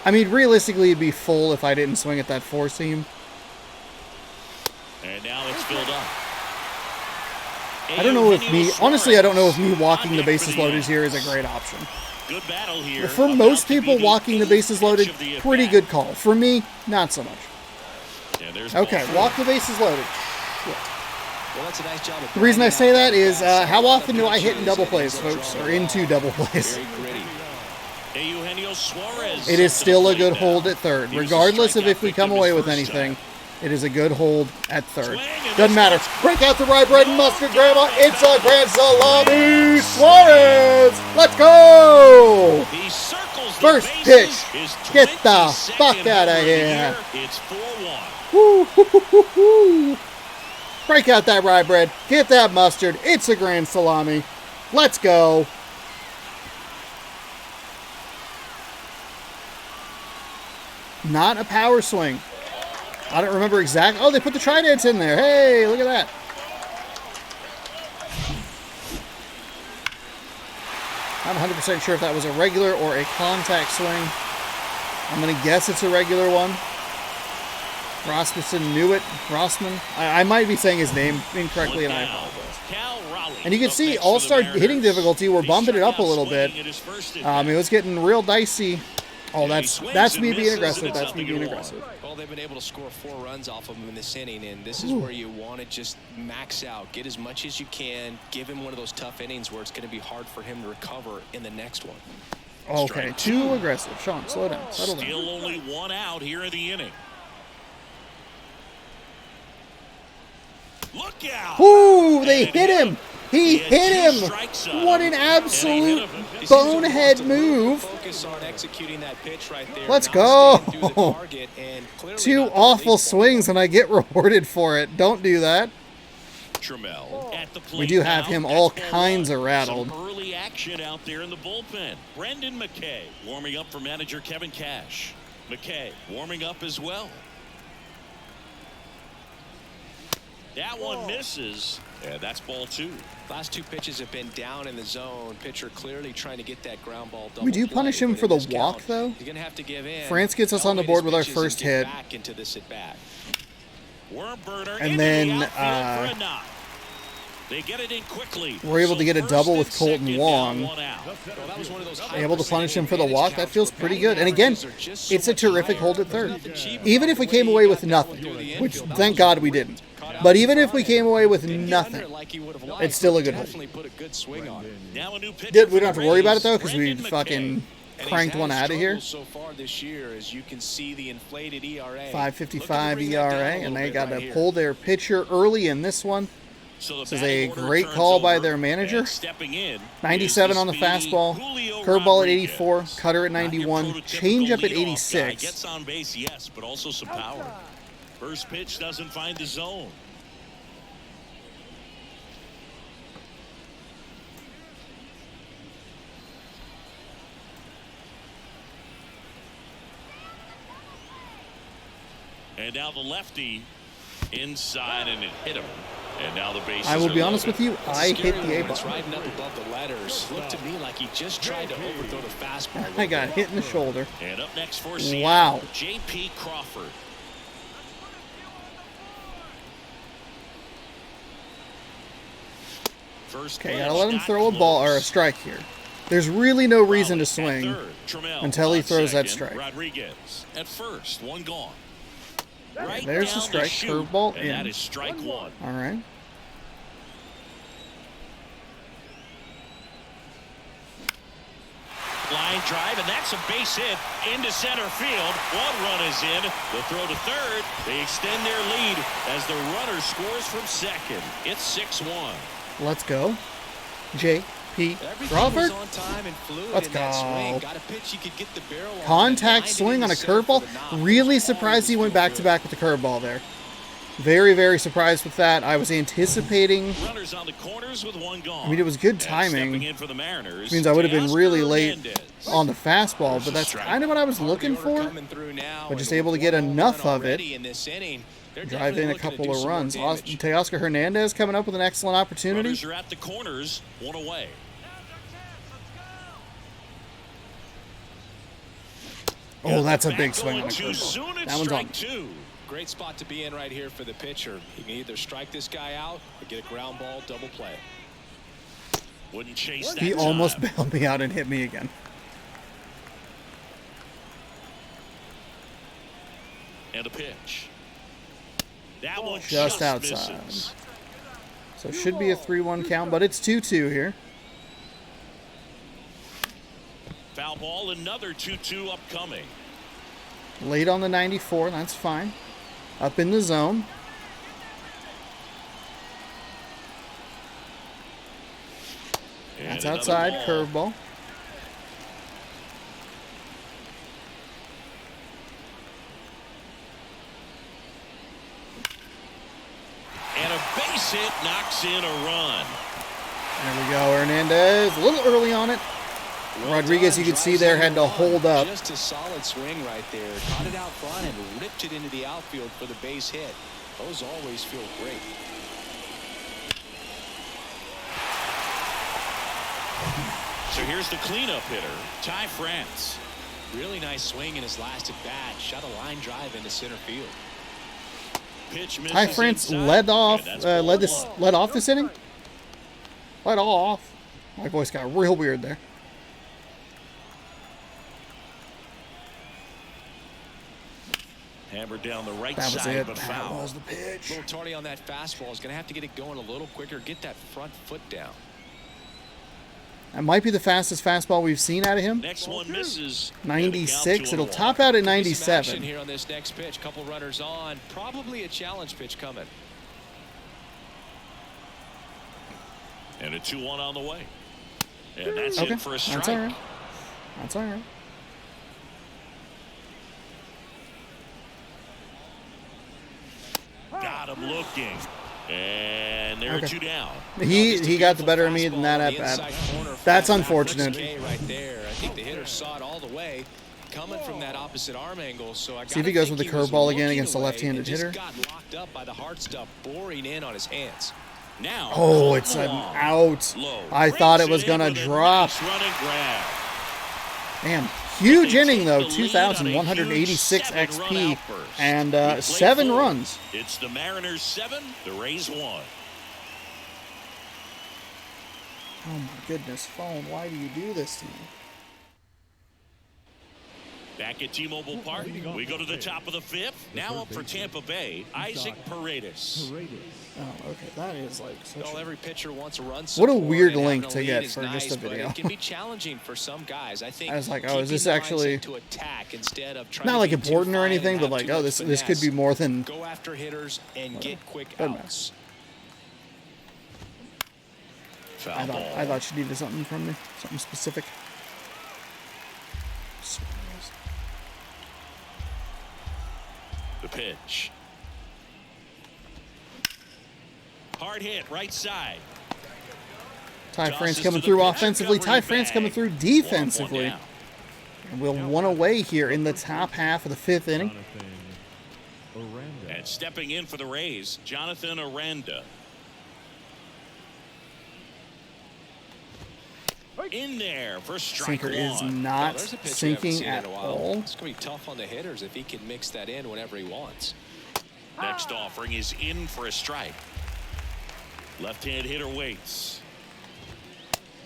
I mean, realistically, it'd be full if I didn't swing at that 4-seam. And now it's filled up. I don't know if me, honestly, I don't know if me walking the bases loaded here is a great option. Good battle here. For most people, walking the bases loaded, pretty good call. For me, not so much. Okay, walk the bases loaded. Shit. Well, that's a nice job. The reason I say that is, how often do I hit in double plays, folks, or into double plays? It is still a good hold at third, regardless of if we come away with anything. It is a good hold at third. Doesn't matter. Break out the rye bread and mustard, Grandma. It's a grand salami. Suarez. Let's go. First pitch. Get the fuck out of here. It's 4-1. Woo. Break out that rye bread. Get that mustard. It's a grand salami. Let's go. Not a power swing. I don't remember exactly. Oh, they put the tridents in there. Hey, look at that. I'm 100% sure if that was a regular or a contact swing. I'm going to guess it's a regular one. Rasmussen knew it. Rossman. I might be saying his name incorrectly, and I apologize. And you can see all-star hitting difficulty. We're bumping it up a little bit. It was getting real dicey. Oh, that's me being aggressive. That's me being aggressive. Well, they've been able to score 4 runs off of him in this inning, and this is where you want to just max out, get as much as you can, give him one of those tough innings where it's going to be hard for him to recover in the next one. Okay, too aggressive. Sean, slow down. Settle down. Still only 1 out here in the inning. Look out! Ooh, they hit him. He hit him. What an absolute bonehead move. Let's go. 2 awful swings and I get rewarded for it. Don't do that. We do have him all kinds of rattled. Some early action out there in the bullpen. Brendan McKay warming up for manager Kevin Cash. McKay warming up as well. That one misses. Yeah, that's ball 2. Last 2 pitches have been down in the zone. Pitcher clearly trying to get that ground ball. We do punish him for the walk, though. He's gonna have to give in. France gets us on the board with our first hit. And then they get it in quickly. We're able to get a double with Colton Wong. Able to punish him for the walk. That feels pretty good. And again, it's a terrific hold at third. Even if we came away with nothing, which thank God we didn't. But even if we came away with nothing, it's still a good hold. We don't have to worry about it, though, because we fucking cranked one out of here. 5.55 ERA, and they got to pull their pitcher early in this one. This is a great call by their manager. 97 on the fastball, curveball at 84, cutter at 91, changeup at 86. Gets on base, yes, but also some power. First pitch doesn't find the zone. And now the lefty inside, and it hit him. And now the bases I will be honest with you, I hit the A button. Riding up above the letters. Looked to me like he just tried to overthrow the fastball. I got hit in the shoulder. And up next for Seattle, wow. J.P. Crawford. Okay, gotta let him throw a ball or a strike here. There's really no reason to swing until he throws that strike. Rodriguez at first, 1 gone. Right, there's the strike, curveball in. That is strike 1. All right. Line drive, and that's a base hit into center field. 1 run is in. The throw to third. They extend their lead as the runner scores from second. It's 6-1. Let's go. J.P. Crawford. Let's go. Contact swing on a curveball. Really surprised he went back-to-back with the curveball there. Very, very surprised with that. I was anticipating. Runners on the corners with 1 gone. I mean, it was good timing. Which means I would have been really late on the fastball, but that's kind of what I was looking for. But just able to get enough of it. Drive in a couple of runs. Teoscar Hernandez coming up with an excellent opportunity. Runners are at the corners, 1 away. Oh, that's a big swing on a curveball. That one's on. Great spot to be in right here for the pitcher. He can either strike this guy out or get a ground ball double play. Wouldn't chase that He time. almost bailed me out and hit me again. And a pitch. That one Just outside. misses. So it should be a 3-1 count, but it's 2-2 here. Foul ball, another 2-2 upcoming. Late on the 94, that's fine. Up in the zone. And That's another outside, ball. curveball. And a base hit knocks in a run. There we go, Hernandez. A little early on it. Rodriguez, you could see there, had to hold up. Just a solid swing right there. Caught it out front and ripped it into the outfield for the base hit. Those always feel great. So here's the cleanup hitter, Ty France. Really nice swing in his last at bat. Shot a line drive into center field. Pitch misses Hive France inside, led off, and that's ball one. led off this inning. Led off. My voice got real weird there. Hammered down the right That was side, it. but That foul. was the pitch. A little tardy on that fastball. Is going to have to get it going a little quicker. Get that front foot down. That might be the fastest fastball we've seen out of him. Next one misses. 96. It'll 2-1. top out at Could be some action 97. here on this next pitch. Couple runners on. Probably a challenge pitch coming. And a 2-1 on the way. And that's Okay, it for a strike. that's all right. That's all right. Got him looking. And there are Okay. two down. He got the better of me than that at bat. That's unfortunate. Right there. I think the hitter saw it all the way coming from that opposite arm angle. So I See if he goes with the curveball again against the left-handed hitter. Got locked up by the hard stuff boring in on his hands. Now, Oh, it's an out. low. I thought it Breaks was going to in with a drop. nice run and grab. Damn. Huge They inning, take though. the lead on a 2,186 huge XP seven-run outburst. and We play 7 four. runs. It's the Mariners 7, the Rays 1. Oh, my goodness. Phone, why do you do this to me? Back at T-Mobile Park, we go to the top of the 5th. Now up for Tampa Bay, Isaac Paredes. Oh, okay. That is like such Well, a... every pitcher wants a run. What a support, weird and link having to a get lead is for just a but video. It can be challenging for some guys. I think I was like, oh, is this keeping the actually mindset to attack instead of trying not to like be too important or fine and anything, but have like, too oh, much this could be finesse. more than... Go after hitters and get quick doesn't matter. outs. Foul I ball. thought she needed something from me. Something specific. The pitch. Hard hit, right side. Ty Tosses France to coming the through pitch. offensively. Ty Covering France coming bag. through 1 defensively. down. And we'll 1 away here in the top half of the 5th inning. Jonathan Aranda. And stepping in for the Rays, Jonathan Aranda. In there for strike Sinker is one. not There's a pitch we haven't sinking seen in at a while. all. It's going to be tough on the hitters if he can mix that in whenever he wants. Next offering is in for a strike. Left-hand hitter waits.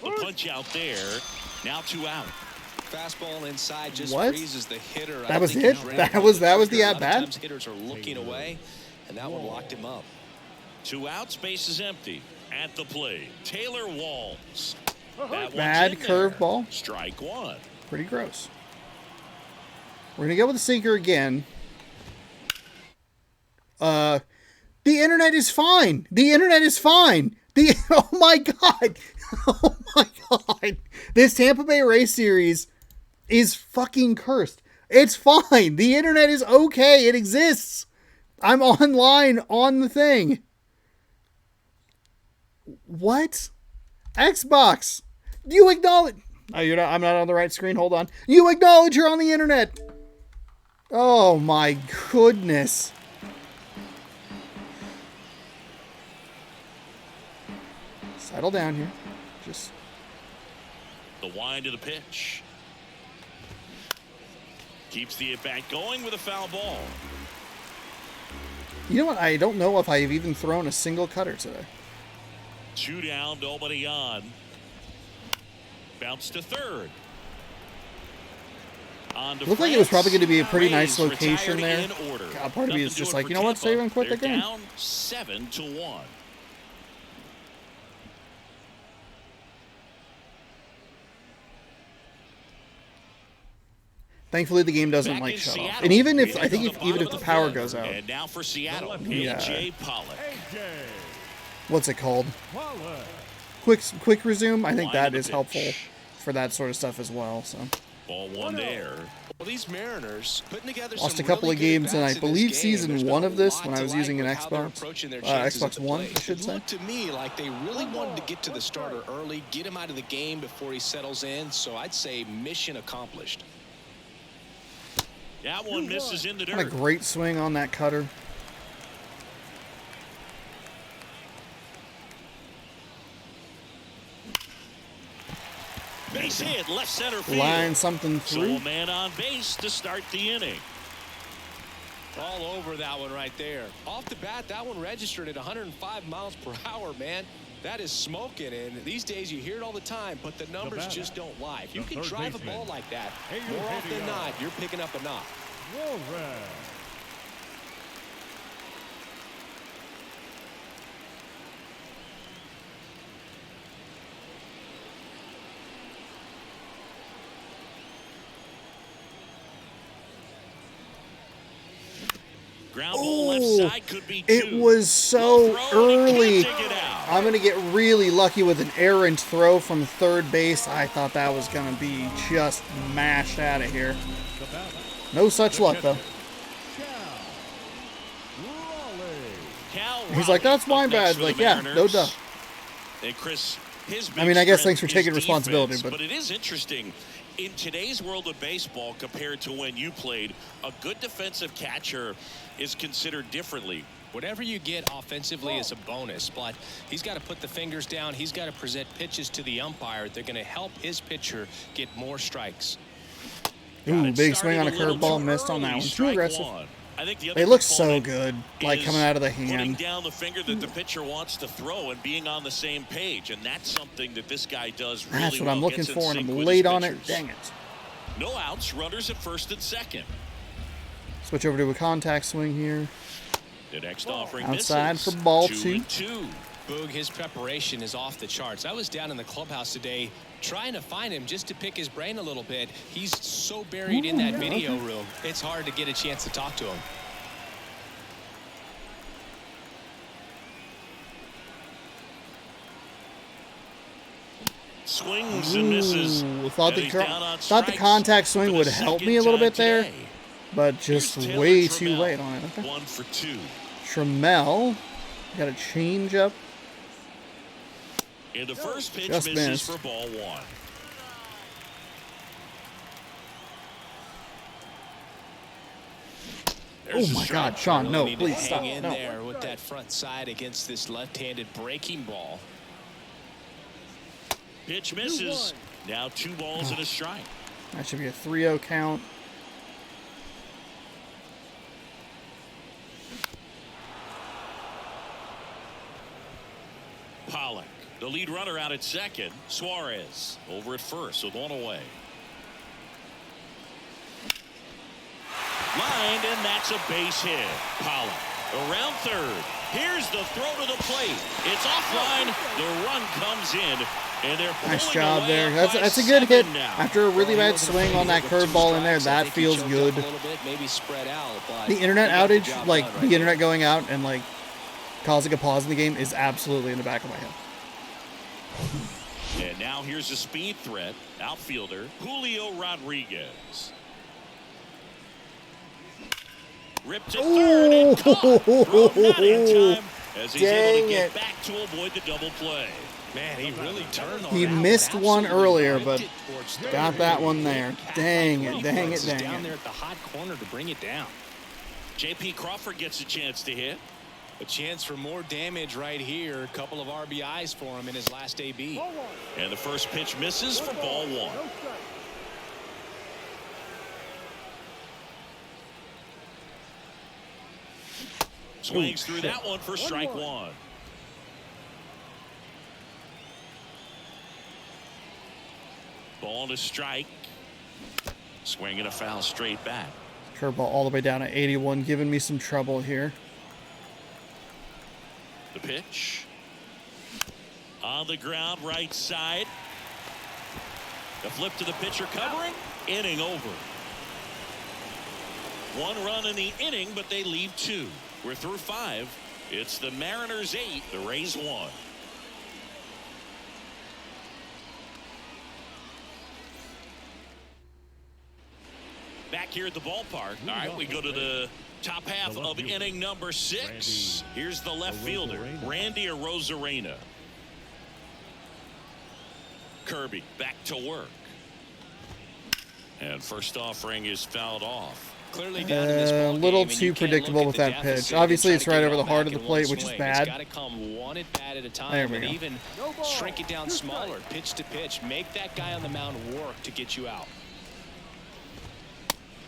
The punch out there. Now 2 out. Fastball inside just What? freezes the hitter. I That was think it? he's ready That to was pull the trigger. A lot of at-bat? times hitters are looking away, and that one locked him up. 2 outs, base is empty. At the plate, Taylor Walls. That one's Bad in there. curveball. Strike 1. Pretty gross. We're going to go with the sinker again. The internet is fine. The internet is fine. Oh my God. Oh my God. This Tampa Bay Rays series is fucking cursed. It's fine. The internet is okay. It exists. I'm online on the thing. What? Xbox. You acknowledge. Oh, you're not. I'm not on the right screen. Hold on. You acknowledge you're on the internet. Oh my goodness. Settle down here. Just The wind of the pitch. Keeps the at-bat going with a foul ball. You know what? I don't know if I've even thrown a single cutter today. 2 down, nobody on. Bounce to third. Looked like it was probably going to be a pretty nice location there. God, part of me is just like, you know what? Save and quit the game. Down 7-1. Thankfully, the game doesn't like shut off. And even if even if the power goes out, and now for Seattle, yeah. AJ Pollock. What's it called? Quick resume. I think that is helpful for that sort of stuff as well. So. Ball 1 there. Well, these Mariners putting together Lost some a couple really of games, and I good believe bats in this game. season 1 of this when I was using an Xbox, Xbox One, I should It say. looked to me like they really wanted to get to the starter early, get him out of the game before he settles in. So I'd say mission accomplished. That one misses in the What a dirt. great swing on that cutter. Base hit, left center field. Line something So through. a man on base to start the inning. All over that one right there. Off the bat, that one registered at 105 miles per hour, man. That is smoking, and these days you hear it all the time, but the numbers just don't lie. If you can drive a ball like that, more often than not, you're picking up a knock. Ground ball left Oh, side could be it two. was so Low throw, and he early. can't dig it out. I'm going to get really lucky with an errant throw from third base. I thought that was going to be just mashed out of here. No such luck, though. Cal He's like, that's my Raleigh up next bad. for Like, the yeah, Mariners. no duh. And Chris, his I mean, I guess thanks for big strength taking is responsibility, defense, but it is interesting. In today's world of baseball, compared to when you played, a good defensive catcher is considered differently. Whatever you get offensively is a bonus, but he's got to put the fingers down. He's got to present pitches to the umpire. They're going to help his pitcher get more strikes. Ooh, It big started swing on a a little curveball, too missed on that early, one. Too strike aggressive. one. I think the other They look so component good, like is coming out of the putting hand. down the finger that the pitcher wants to throw and being on the same page, and that's something that this guy does really That's what well. I'm looking Gets in for, and sync I'm with late his on it. pitchers. Dang it. No outs, runners at first and second. Switch over to a contact swing here. The next offering Outside misses. for ball 2-2. 2. Boog, his preparation is off the charts. I was down in the clubhouse today trying to find him just to pick his brain a little bit. He's so buried in that video room, it's hard to get a chance to talk to him. Swings and misses. Ooh, thought And the he's down on thought the strikes contact swing for would the help second me a little time bit there, today. but just Here's Taylor way too Trammell, late on it. Okay. 1 for 2. Trammell got a change up. And the first pitch Just misses missed. for ball 1. There's Oh a my strike. God, Sean, no, Really need to please stop. hang in No. there with that front side against this left-handed breaking ball. Pitch misses. Now 2 balls and a strike. That should be a 3-0 count. Pollock, the lead runner out at second. Suarez over at first with 1 away. Lined, and that's a base hit. Pollock around third. Here's the throw to the plate. It's offline. The run comes in, and they're Nice pulling job away there. up That's by a good hit 7 now. after a really bad He swing on that wasn't afraid curveball with in there. 2 strikes. I That think he feels choked up good. a little bit, maybe spread out, but The internet he got the outage, job like done the right internet going out and like causing a pause in the game, is absolutely in the back of my head. And now here's a speed threat. Outfielder Julio Rodriguez. Ripped to third and caught. Throw not in time as he's able Dang to get it. back to avoid the double play. Man, he really turned on He that one. missed one Absolutely earlier, ripped but it towards third. got that one there. Cat Dang it, like dang it, reflexes dang down it. there at the hot corner to bring it down. J.P. Crawford gets a chance to hit. A chance for more damage right here. A couple of RBIs for him in his last AB. And the first pitch misses for ball 1. Swings through that one for strike one. Ball to strike. Swing and a foul straight back. Curveball all the way down at 81, giving me some trouble here. The pitch. On the ground, right side. The flip to the pitcher covering. Inning over. 1 run in the inning, but they leave 2. We're through 5. It's the Mariners 8, the Rays 1. Back here at the ballpark. All right, we go to the top half of inning number 6. Here's the left fielder, Randy Arozarena. Kirby back to work. And first offering is fouled off. Clearly down in this ball A little game, too predictable with that pitch. Obviously, it's right over the heart of the plate, which is bad. Got to come one at bat at a time, There we and go. even shrink it down smaller, pitch to pitch. Make that guy on the mound work to get you out.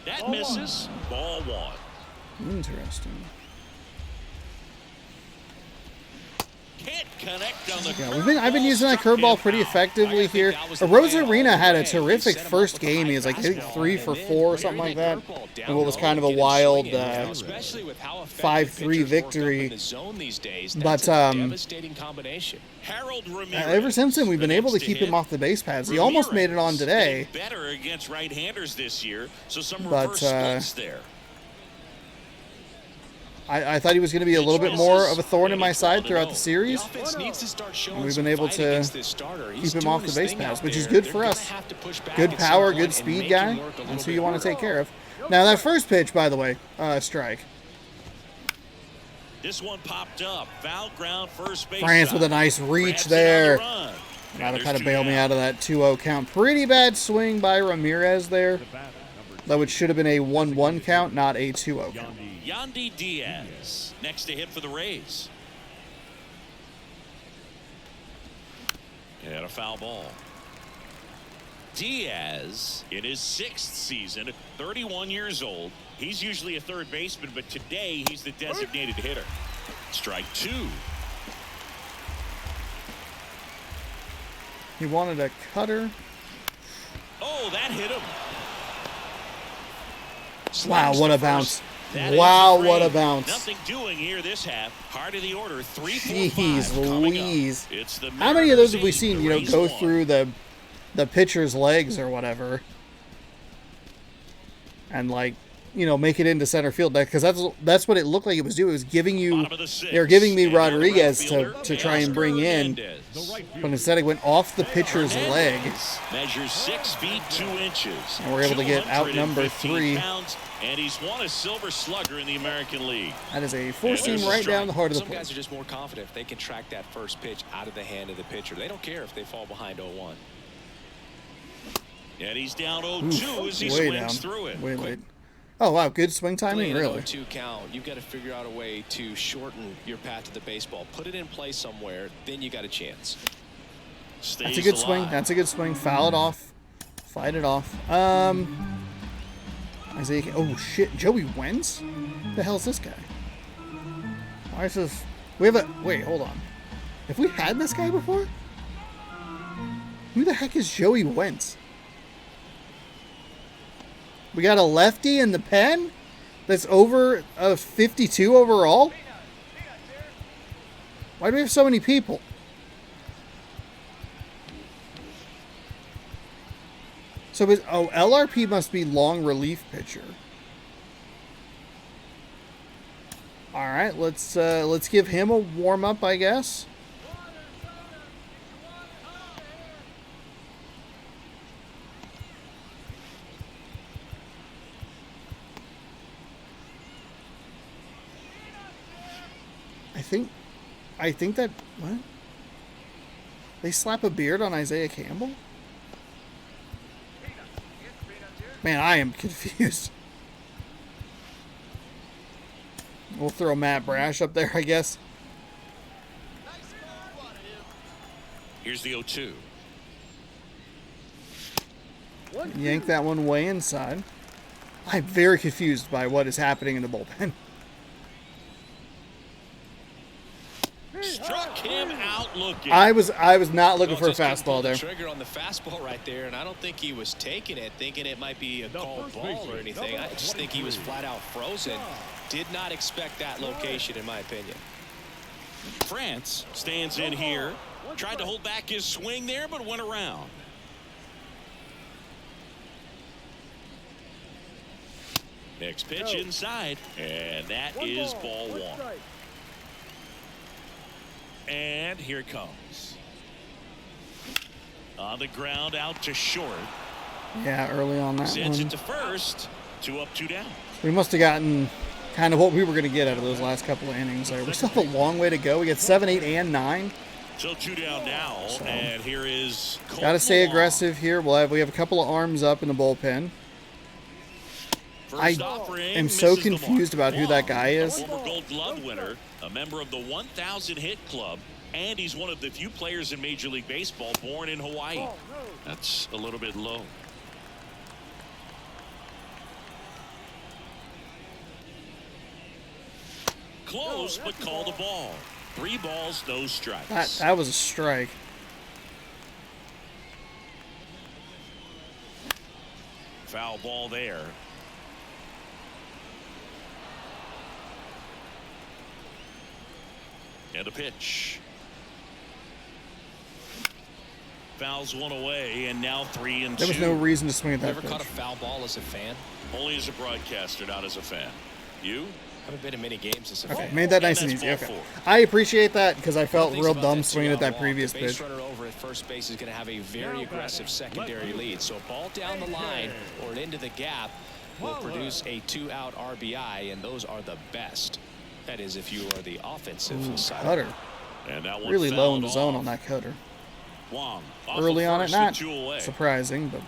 That misses. Ball 1. Interesting. Can't connect on the Yeah, I've been using that curveball pretty effectively here. Arozarena had a terrific first game. He was like hitting 3 for 4 or something like that. And what was kind of a wild 5-3 victory. But ever since then, we've been able to keep him off the base paths. He almost made it on today. Better against right-handers this year, so some But, reverse splits there. I thought he was going to be a little bit more of a thorn in my side throughout the series. And we've been able to keep him off the base paths, which is good for us. Good power, good speed guy. That's who you want to take care of. Now, that first pitch, by the way, strike. This one popped up. Foul ground, first base. France with a nice reach there. That'll kind of bail me out of that 2-0 count. Pretty bad swing by Ramirez there. Though it should have been a 1-1 count, not a 2-0 count. Yandy Diaz next to hit for the Rays. And a foul ball. Diaz in his 6th season, 31 years old. He's usually a third baseman, but today he's the designated hitter. Strike 2. He wanted a cutter. Oh, that hit him. Wow, what a bounce. Wow, what a bounce. Nothing doing here this half. Heart of the order, 3, 4, 5 Jeez Louise. It's the How many of those have we Mariners seen, eight, you know, the go Rays 1. through the pitcher's legs or whatever and, like, you know, make it into center field? Because that's what it looked like it was doing. It was giving you, Bottom of the 6. they were giving me And now the Rodriguez right to fielder, try and bring in, Hernandez. but instead it went off the pitcher's leg. Measures 6 feet 2 inches. And we're able to get out number 215 3. pounds, and he's won a Silver Slugger in the American League. That is a And four-seam there's a right strike. down the heart of the Some plate. guys are just more confident if they can track that first pitch out of the hand of the pitcher. They don't care if they fall behind 0-1. And he's down 0-2 as he Way swings down. through it. Way late. Oh, wow, good swing timing, Playing an really. 0-2 count, you've got to figure out a way to shorten your path to the baseball. Put it in play somewhere, then you got a chance. Stays That's a good swing. alive. That's a good swing. Foul it off. Fight it off. Isaiah. Oh shit, Joey Wentz. The hell's this guy? Why is this? We have a. Wait, hold on. Have we had this guy before? Who the heck is Joey Wentz? We got a lefty in the pen that's over a 52 overall. Why do we have so many people? So, LRP must be long relief pitcher. All right, let's give him a warm up, I guess. I think that what? They slap a beard on Isaiah Campbell? Man, I am confused. We'll throw Matt Brash up there, I guess. Here's the 0-2. Yank that one way inside. I'm very confused by what is happening in the bullpen. not looking. I was not looking for a Just couldn't pull fastball the there. trigger on the fastball right there, and I don't think he was taking it, thinking it might be a called ball or anything. I just think he was flat out frozen. Did not expect that location, in my opinion. France stands in here. Tried to hold back his swing there, but went around. Next pitch inside, and that is ball one. And here it comes. On the ground, out to short. Yeah, early on that Sends one. it to first. 2 up, 2 down. We must have gotten kind of what we were going to get out of those last couple of innings there. We still have a long way to go. We get 7, 8, and 9. So 2 down now, and here is Colt Got to stay Malone. aggressive here. We have a couple of arms up in the bullpen. First I offering, am so misses the confused mark. about who that guy A is. former Gold Glove winner, a member of the 1,000 hit club, and he's one of the few players in Major League Baseball born in Hawaii. That's a little bit low. Close, but call the ball. 3 balls, no strikes. That was a strike. Foul ball there. And a pitch. Fouls one away, and now 3 and 2. There was no reason to swing at You that ever pitch. caught a foul ball as a fan? Only as a broadcaster, not as a fan. You? Haven't been in many games as a Okay, fan. made that nice and that's easy. ball Okay, 4. I appreciate that because I felt Things real about dumb that swinging at two-out that walk. previous The base pitch. runner over at first base is going to have a very aggressive secondary lead. So a ball down the line or into the gap will produce a 2-out RBI, and those are the best. That is, if you are the offensive side. Cutter. And that one Really low in the fouled zone off. on that cutter. Wong off Early of on it, first not with 2 away. surprising, but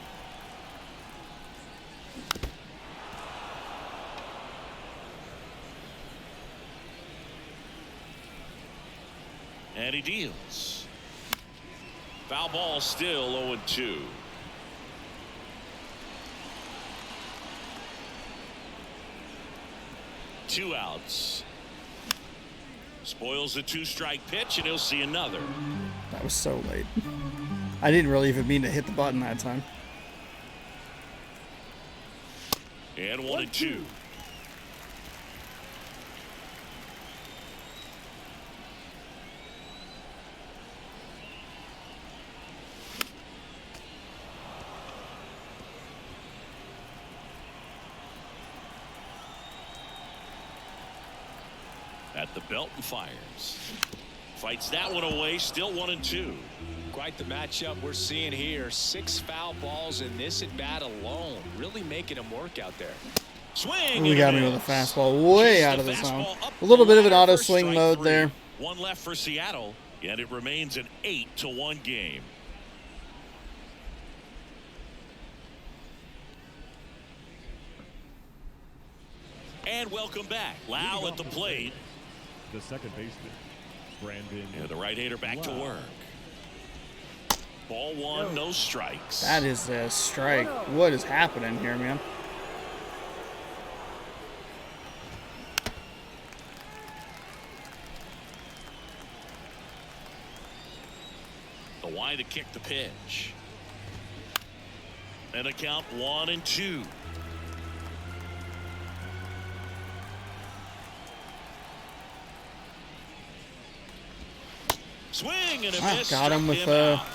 And he deals. Foul ball still 0-2. Two outs. Spoils the 2-strike pitch, and he'll see another. that was so late. I didn't really even mean to hit the button that time. And 1-2. At the belt and fires. Fights that one away, still 1-2. Quite the matchup we're seeing here. 6 foul balls in this at bat alone. Really making them work out there. Swing. We and got a me with a miss. fastball way Chase out the of the zone. fastball up A little the bit of an ladder auto for swing strike mode 3. there. 1 left for Seattle, and it remains an 8-1 game. And welcome back. Lau at the plate. The second baseman, Brandon. And the right-hander back to work. Ball 1, no strikes. That is a strike. What is happening here, man? The wide to kick the pitch. And a count 1-2. Swing and a miss. Got him struck with him out.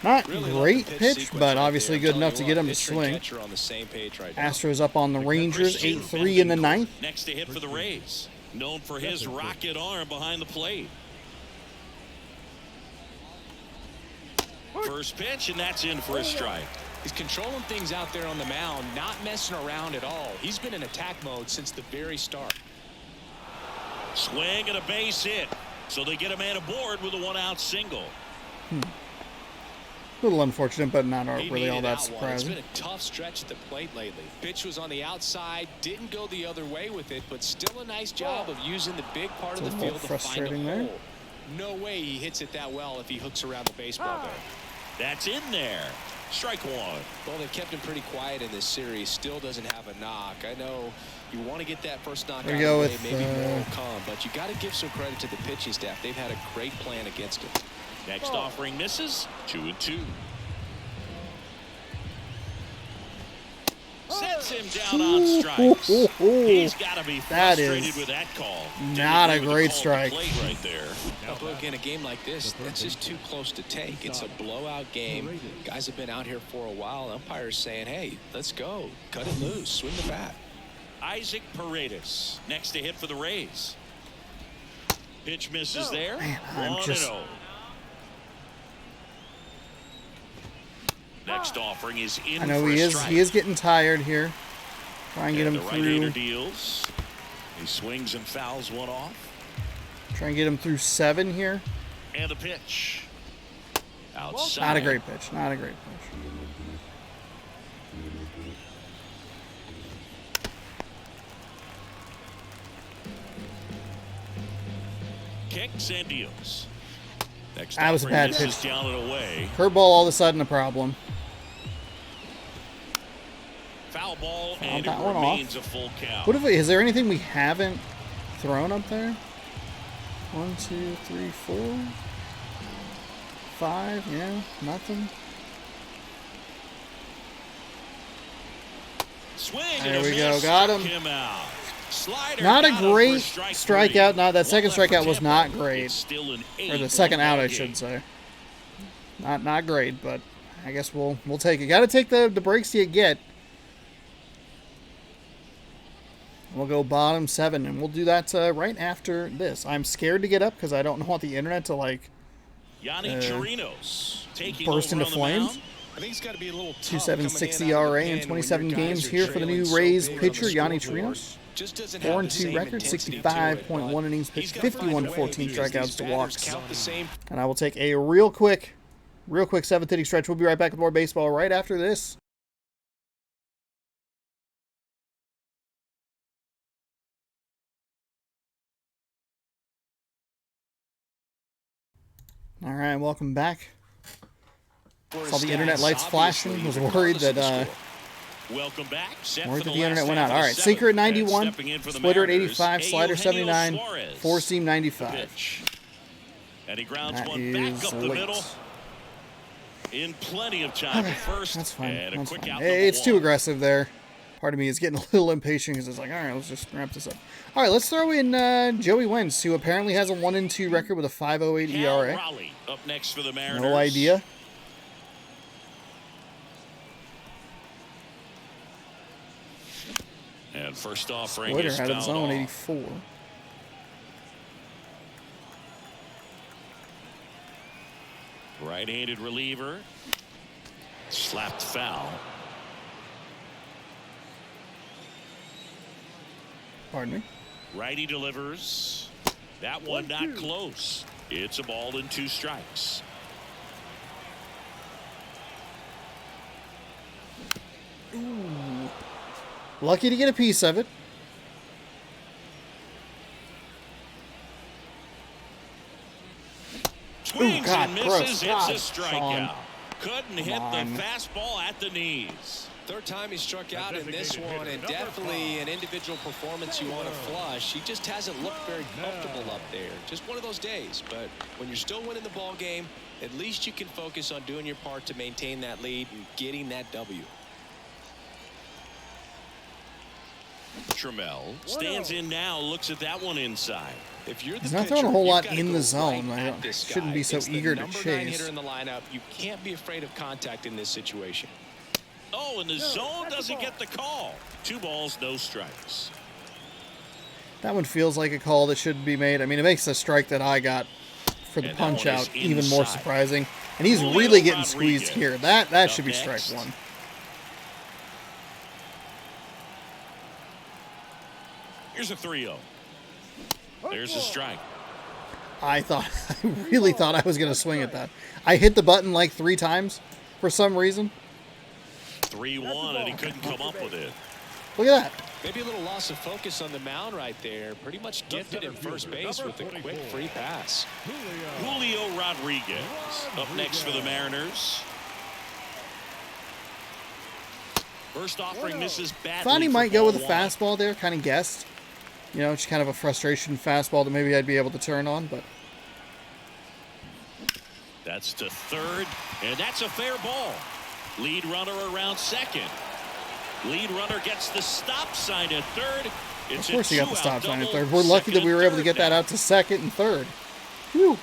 not Really love great the pitch, sequence but right obviously there. good I'm enough to telling get you him to what, pitcher and swing. catcher on the same page right now. Astros up on the Rangers, Christian 8-3 in the Betancourt ninth. Next to hit for the Rays. Known for his rocket arm behind the plate. First pitch, and that's in for a strike. He's controlling things out there on the mound, not messing around at all. He's been in attack mode since the very start. Swing and a base hit. So they get a man aboard with a 1-out single. A little unfortunate, but not He really all needed that that one. It's surprising. been a tough stretch at the plate lately. Pitch was on the outside, didn't go the other way with it, but still a nice job of using the big part of It's the a little field to find a frustrating there. hole. No way he hits it that well if he hooks around the baseball there. That's in there. Strike 1. Well, they've kept him pretty quiet in this series. Still doesn't have a knock. I know you want to get that first knock There out you of go the way, with, maybe more will come, but you got to give some credit to the pitching staff. They've had a great plan against him. Next offering misses. 2-2. Sets him down on strikes. He's got to be frustrated with that call. Not a great strike. Right there. Look, in a game like this, that's just too close to take. It's a blowout game. Guys have been out here for a while. Umpires saying, hey, let's go. Cut it loose. Swing the bat. Isaac Paredes next to hit for the Rays. Pitch misses there. Man, I'm just... 1-0. Next offering is in. I know for he a is. strike. He is getting tired here. Try and get him the right-hander through. deals. He swings and fouls one off. Try and get him through 7 here. And the pitch. Outside. Not a great pitch. Not a great pitch. Kicks and deals. Next That was a bad offering pitch. down and away. Curveball all of a sudden a problem. Foul ball Fouled and that it one off. remains a full count. What if we, is there anything we haven't thrown up there? 1, 2, 3, 4, 5. Yeah, nothing. Swing There and a we go. miss. Got Struck him. out. Slider Not a got him great for strike strikeout. 3. No, that second One left strikeout for was Tampa. not great. It's still an Or the 8-1 second out, I ball should game. say. Not great, but I guess we'll take it. Got to take the breaks you get. We'll go bottom 7, and we'll do that right after this. I'm scared to get up because I don't want the internet to like Yanni Chirinos taking burst over into on the mound. flames. I think it's got to be a little 2.76 ERA in 27 games here for the new Rays pitcher Yanni Chirinos. 4-2 record, 65.1 innings pitched, 51 to 14 strikeouts to walks. And I will take a real quick 7th inning stretch. We'll be right back with more baseball right after this. All right, welcome back. Saw the internet lights flashing. Was worried that Welcome back. worried that the internet went out. All right, sinker at 91, splitter at 85, slider 79, four seam 95. And he grounds That one back is up the late. middle. In plenty of time at first. That's fine. And a That's quick fine. out It's too one. aggressive there. Part of me is getting a little impatient because it's like, all right, let's just wrap this up. All right, let's throw in Joey Wentz, who apparently has a 1-2 record with a 5.08 Cal ERA. Raleigh up next for the Mariners. No idea. And first offering Splitter is had its fouled own off. 84. Right-handed reliever. Slapped foul. Pardon me. Righty delivers. That one not close. It's a ball and 2 strikes. Lucky to get a piece of it. Swings God, and gross. misses. God, It's a strikeout. Sean. Couldn't hit on. the fastball at the knees. Third time he struck out in this one, and definitely an individual performance you want to flush. He just hasn't looked very comfortable up there. Just one of those days. But when you're still winning the ball game, at least you can focus on doing your part to maintain that lead and getting that W. Trammell stands in now, looks at that one inside. If you're the He's not pitcher, throwing a whole you've lot gotta in go the zone. right I at don't- this shouldn't guy. be so It's the eager to number 9 chase. hitter in the lineup. You can't be afraid of contact in this situation. Oh, and the zone doesn't get the call. 2 balls, no strikes. That one feels like a call that should be made. I mean, it makes the strike that I got for the And that one punch is out even more inside. surprising. And he's Julio really getting squeezed Rodriguez here. That up should be strike next. 1. Here's a 3-0. There's a strike. I really thought I was going to swing at that. I hit the button like 3 times for some reason. 3-1, and he couldn't come up with it. Look at that. Maybe a little loss of focus on the mound right there. Pretty much gifted in first base with a quick free pass. Julio Rodriguez up next for the Mariners. First offering misses badly. Thought he for might go with a ball 1. fastball there. Kind of guessed. You know, just kind of a frustration fastball that maybe I'd be able to turn on. But That's to third, and that's a fair ball. Lead runner around second. Lead runner gets the stop sign at third. It's of course, he got the stop sign at third. We're double, lucky that we were able to second get that down. out to second and third. Whew.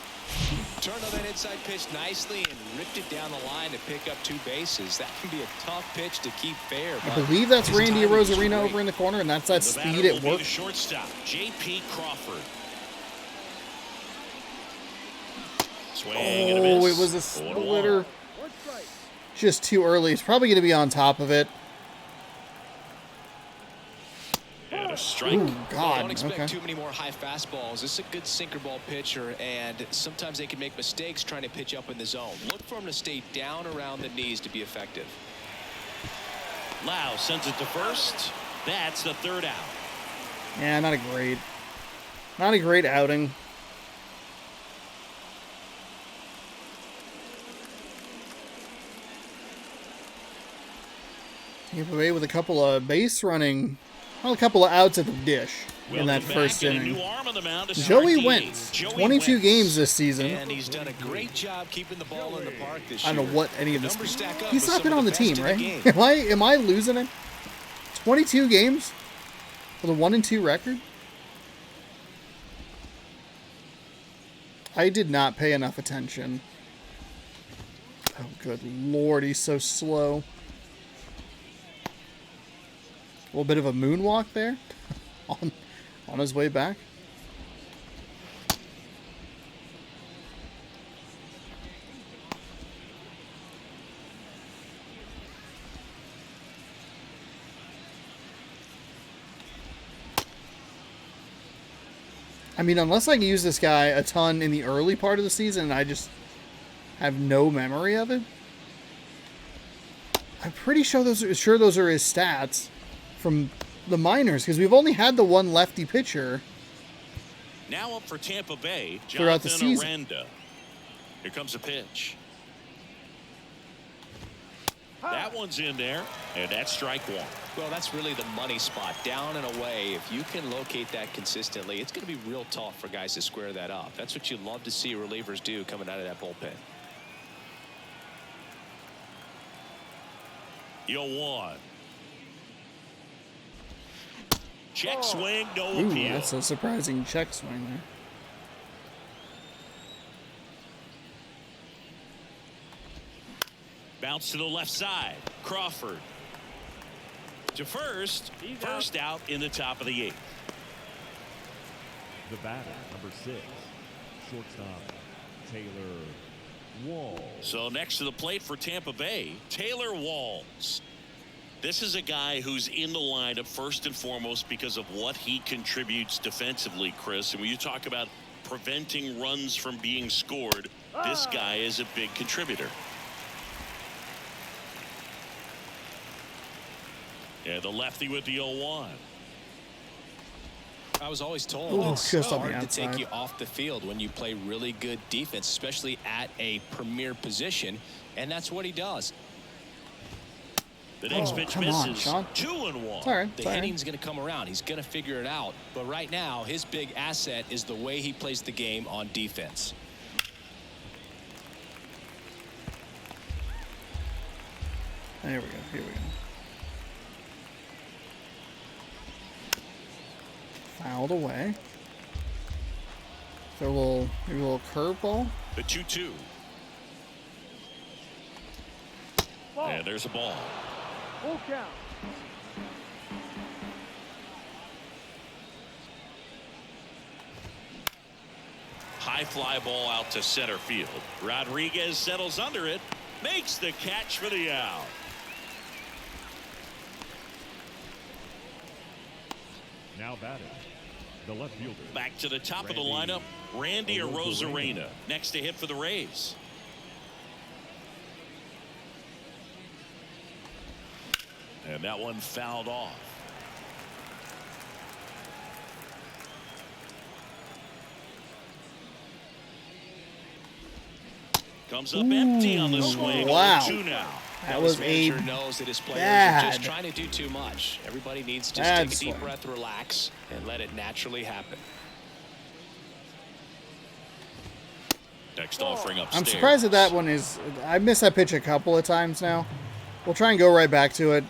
Turned on that inside pitch nicely and ripped it down the line to pick up 2 bases. That can be a tough pitch to keep fair. I believe that's his Randy timing was Arozarena great. over in the corner, and that's that The speed batter at will be work. the shortstop, J.P. Crawford. Swing and a miss. Oh, it was a 0-1. splitter. Just too early. It's probably going to be on top of it. And a strike. Ooh, Well, God. don't expect Okay. too many more high fastballs. This is a good sinker ball pitcher, and sometimes they can make mistakes trying to pitch up in the zone. Look for him to stay down around the knees to be effective. Lau sends it to first. That's the third out. Yeah, not a great outing. Tampa Bay with a couple of base running, well, a couple of outs at the dish in that Welcome first back, and a inning. new arm on the mound to start Joey the Wentz, game. Joey 22 Wentz. games this season. And he's done a great job keeping the ball in the park this I year. don't know what any of The this. numbers stack up He's with not some been of on the best team, in right? game. Am I losing it? 22 games with a 1-2 record. I did not pay enough attention. Oh, good Lord, he's so slow. A little bit of a moonwalk there on his way back. I mean, unless I can use this guy a ton in the early part of the season, I just have no memory of it. I'm pretty sure those are his stats from the minors, because we've only had the one lefty pitcher Now up for Tampa Bay, throughout the Jonathan season. Aranda. Here comes a pitch. That one's in there, and that's strike one. Well, that's really the money spot, down and away. If you can locate that consistently, it's going to be real tough for guys to square that up. That's what you love to see relievers do coming out of that bullpen. 0-1. Check swing, no Ooh, appeal. that's a surprising check swing there. Bounce to the left side. Crawford to first. First out in the top of the 8th. The batter, number 6, shortstop Taylor Walls. So next to the plate for Tampa Bay, Taylor Walls. This is a guy who's in the lineup first and foremost because of what he contributes defensively, Chris. And when you talk about preventing runs from being scored, this guy is a big contributor. Yeah, the lefty with the 0-1. I was always told Ooh, it's just on the hard to take outside. you off the field when you play really good defense, especially at a premier position, and that's what he does. The next Oh, pitch come on, misses. Sean. 2-1. It's all right. The It's all right. hitting's going to come around. He's going to figure it out. But right now, his big asset is the way he plays the game on defense. There we go. Here we go. Fouled away. So maybe a little curveball. The 2-2. And there's a ball. Full count. High fly ball out to center field. Rodriguez settles under it. Makes the catch for the out. Now batting, the left fielder. Back to the top of the lineup, Randy Arozarena. Next to hit for the Rays. And that one fouled off. Comes up empty on the swing. wow. 0-2 now. That His was a manager knows that his players are bad, just trying to do too much. Everybody needs to just bad take a deep swing. breath, relax, and let it naturally happen. Next offering upstairs. I'm surprised that that one is... I missed that pitch a couple of times now. We'll try and go right back to it.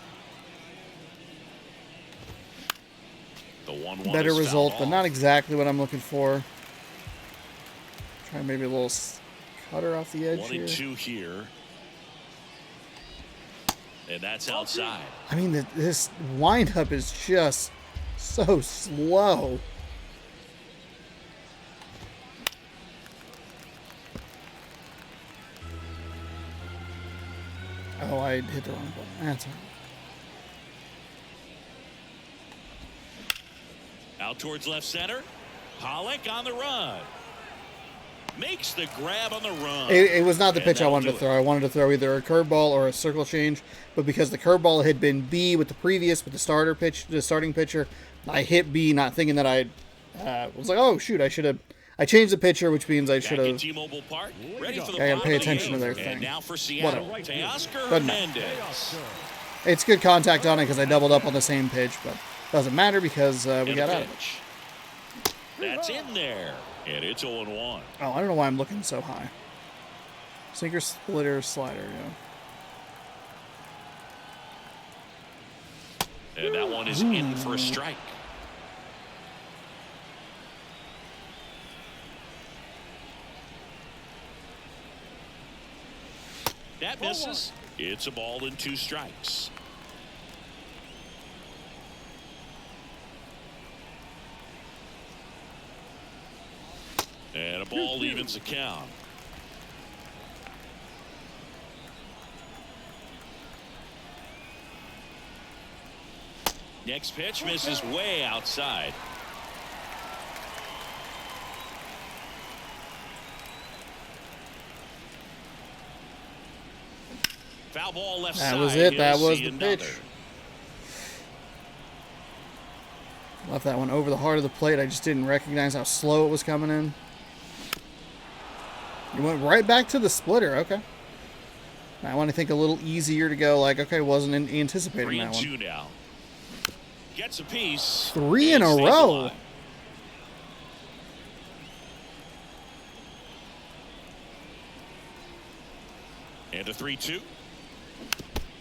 The 1-1 Better is result, fouled but off. not exactly what I'm looking for. Try maybe a little cutter off the edge 1-2 here. And that's outside. I mean, this windup is just so slow. Oh, I hit the wrong button. That's all right. Out towards left center. Pollock on the run. Makes the grab on the run. It was not the pitch I that'll wanted to do throw. I wanted to throw either a curveball or a circle change, but because the curveball had been B with the starting pitcher, I hit B, not thinking that I was like, oh shoot, I changed the pitcher, which means I should Back at have. T-Mobile Park. Ready for the I gotta bottom pay of the attention to their eighth. thing. And now for Seattle. Whatever. Teoscar Doesn't matter. Hernandez. It's good contact on it because I doubled up on the same pitch, but doesn't matter because we And got a out of it. pitch. That's in there. And it's 0-1. Oh, I don't know why I'm looking so high. Sinker, splitter, slider, yeah. And that one is in for a strike. That misses. It's a ball and 2 strikes. And a ball evens the count. Next pitch misses way outside. Foul ball left side. That was it. That He'll was see the pitch. another. Left that one over the heart of the plate. I just didn't recognize how slow it was coming in. You went right back to the splitter. Okay. I want to think a little easier to go. Like, okay, wasn't anticipating that one. 3-2 now. Gets a piece. 3 in a and stays row. alive. And a 3-2.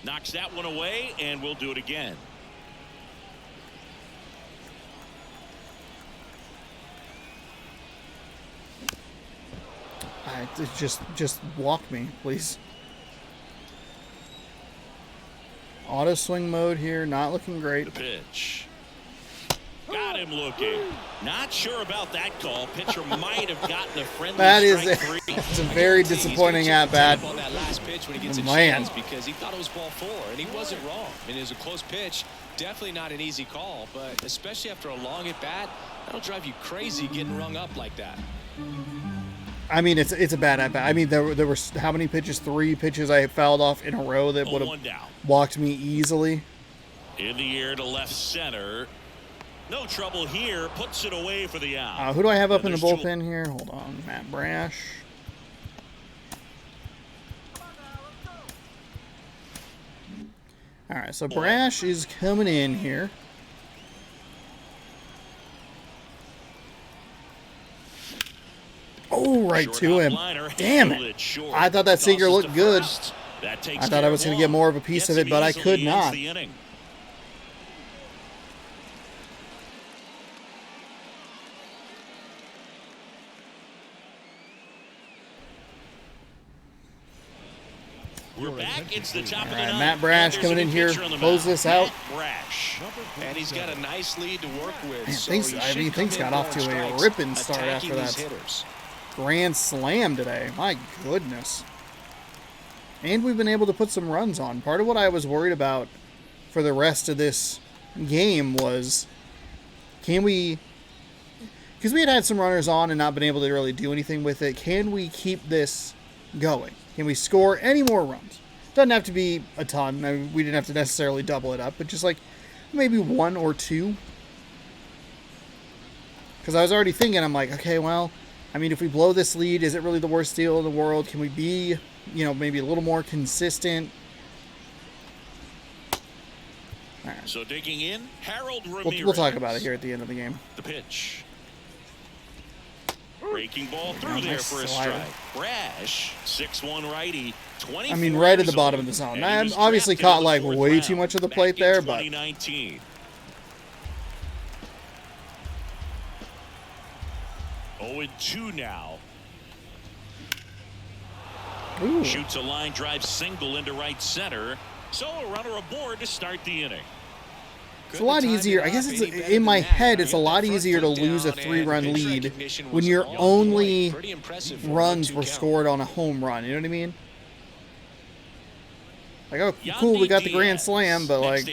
Knocks that one away, and we'll do it again. Just walk me, please. Auto swing mode here, not looking great. The pitch. Got him looking. Not sure about that call. Pitcher might have gotten a friendly That is strike a, 3. it's a very disappointing at bat. On that last pitch when he gets a Man. chance because he thought it was ball 4 and he wasn't wrong. I mean, it was a close pitch. Definitely not an easy call, but especially after a long at bat, that'll drive you crazy getting rung up like that. I mean, it's a bad at bat. I mean, there were how many pitches? 3 pitches I fouled off in a row that would 0-1 have down. walked me easily. In the air to left center. No trouble here. Puts it away for the out. Who do I have up in the There's bullpen here? Hold on, Matt Brash. All right, so Brash is coming in here. Oh, right Short to him. outliner, Damn handled it. short. I thought that sinker Tosses looked to good. first. That takes I thought I care was of going to get one. more of a piece of Gets it, but him I easily, could ends not. the inning. We're back. It's the top of the All right, ninth. Matt Brash And there's coming a in new here. pitcher on the Close mound. this out. Matt Brash. And he's got a nice lead to work with. Man, so things- he I should mean, come things in got off to a throwing strikes, ripping start attacking after these that. hitters. Grand slam today. My goodness. And we've been able to put some runs on. Part of what I was worried about for the rest of this game was, can we, because we had some runners on and not been able to really do anything with it, can we keep this going? Can we score any more runs? Doesn't have to be a ton. I mean, we didn't have to necessarily double it up, but just like maybe 1 or 2. Because I was already thinking, I'm like, okay, well, I mean, if we blow this lead, is it really the worst deal in the world? Can we be, maybe a little more consistent? All right. So digging in, Harold Ramirez. We'll talk about it here at the end of the game. The pitch. Breaking ball through there for a strike. Brash, 6'1" righty, 20. I mean, right at the bottom of the zone. I obviously caught like way too much of the plate there, but 2019. 0-2 now. ooh. Shoots a line drive single into right center. So a runner aboard to start the inning. It's a lot easier. I guess it's in my head. It's a lot easier to lose a 3-run lead when your only runs were scored on a home run. You know what I mean? Like, oh, cool, we got the grand slam, but like,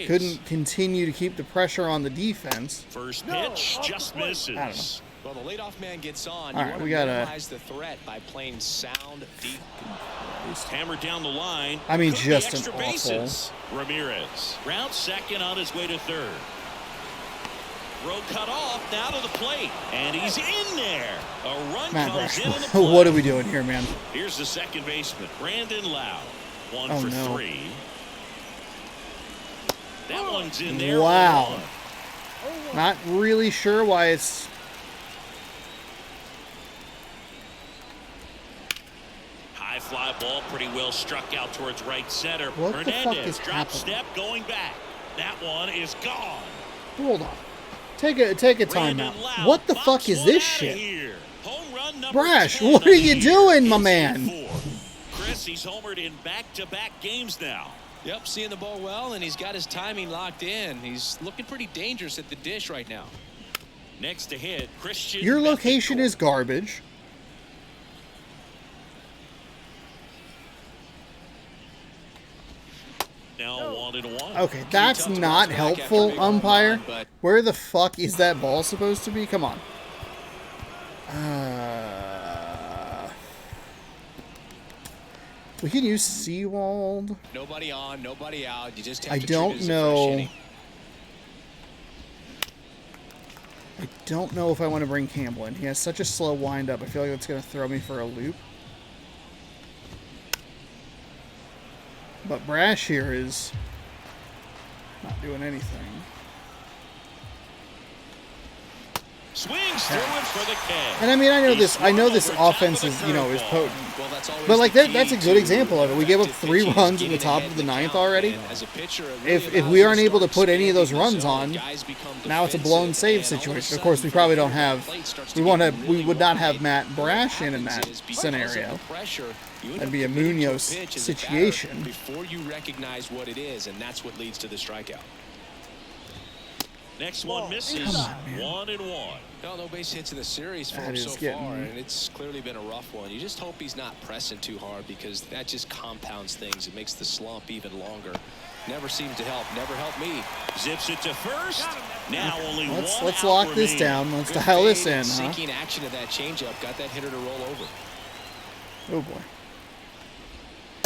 couldn't continue to keep the pressure on the defense. First pitch just misses. I don't know. Well, the leadoff man gets on. All right, we gotta minimize the threat by playing sound, deep. Hammered down the line. I mean, Could just be extra an awful. bases. Ramirez round second on his way to third. Throw cut off now to the plate, and he's in there. A run Matt comes Brash, in the play. what are we doing here, man? Here's the second baseman, Brandon Lau. 1 Oh, for no. 3. That one's in there. Wow. 1-1. Not really sure why it's. High fly ball, pretty well struck out towards right center. What the fuck Hernandez is drop happening? step going back. That one is gone. Hold on. Take a timeout. What the fuck is this shit? Brash, what are you doing, my man? Chris, he's homered in back-to-back games now. Yep, seeing the ball well, and he's got his timing locked in. He's looking pretty dangerous at the dish right now. Next to hit, Christian. Your location is garbage. Now 1-1. Okay, that's not helpful, umpire. Where the fuck is that ball supposed to be? Come on. We can use Seawald. Nobody on, nobody out. You just have I to don't treat it as a fresh know. inning. I don't know if I want to bring Campbell in. He has such a slow windup. I feel like that's going to throw me for a loop. But Brash here is not doing anything. Swings through it for the catch. And I mean, I know this offense is, is potent. Well, that's always But like the that's a key good to example of it. We gave up 3 pitching, runs in the getting top ahead of the in ninth count. already. And as a pitcher, it really If allows we you aren't to able to start put any of those expanding runs the on, zone. Guys become now it's a defensive, blown save and all of a situation. Of sudden, course, we probably don't have. plate starts We to won't get have. really We would not have wide. Matt What Brash in that happens is because of scenario. the pressure, you end That'd up be a committing to Munoz pitch as a batter situation. before you recognize what it is, and that's what leads to the strikeout. Next one misses. Come on, man. 1-1. No base hits in the series for That him is so getting- far, and it's clearly been a rough one. You just hope he's not pressing too hard because that just compounds things. It makes the slump even longer. Never seems to help. Never helped me. Zips it to first. Now only Let's one lock out this remaining. down. Let's Good dial this fade in, and huh? Sinking action of that changeup got that hitter to roll over. Oh boy.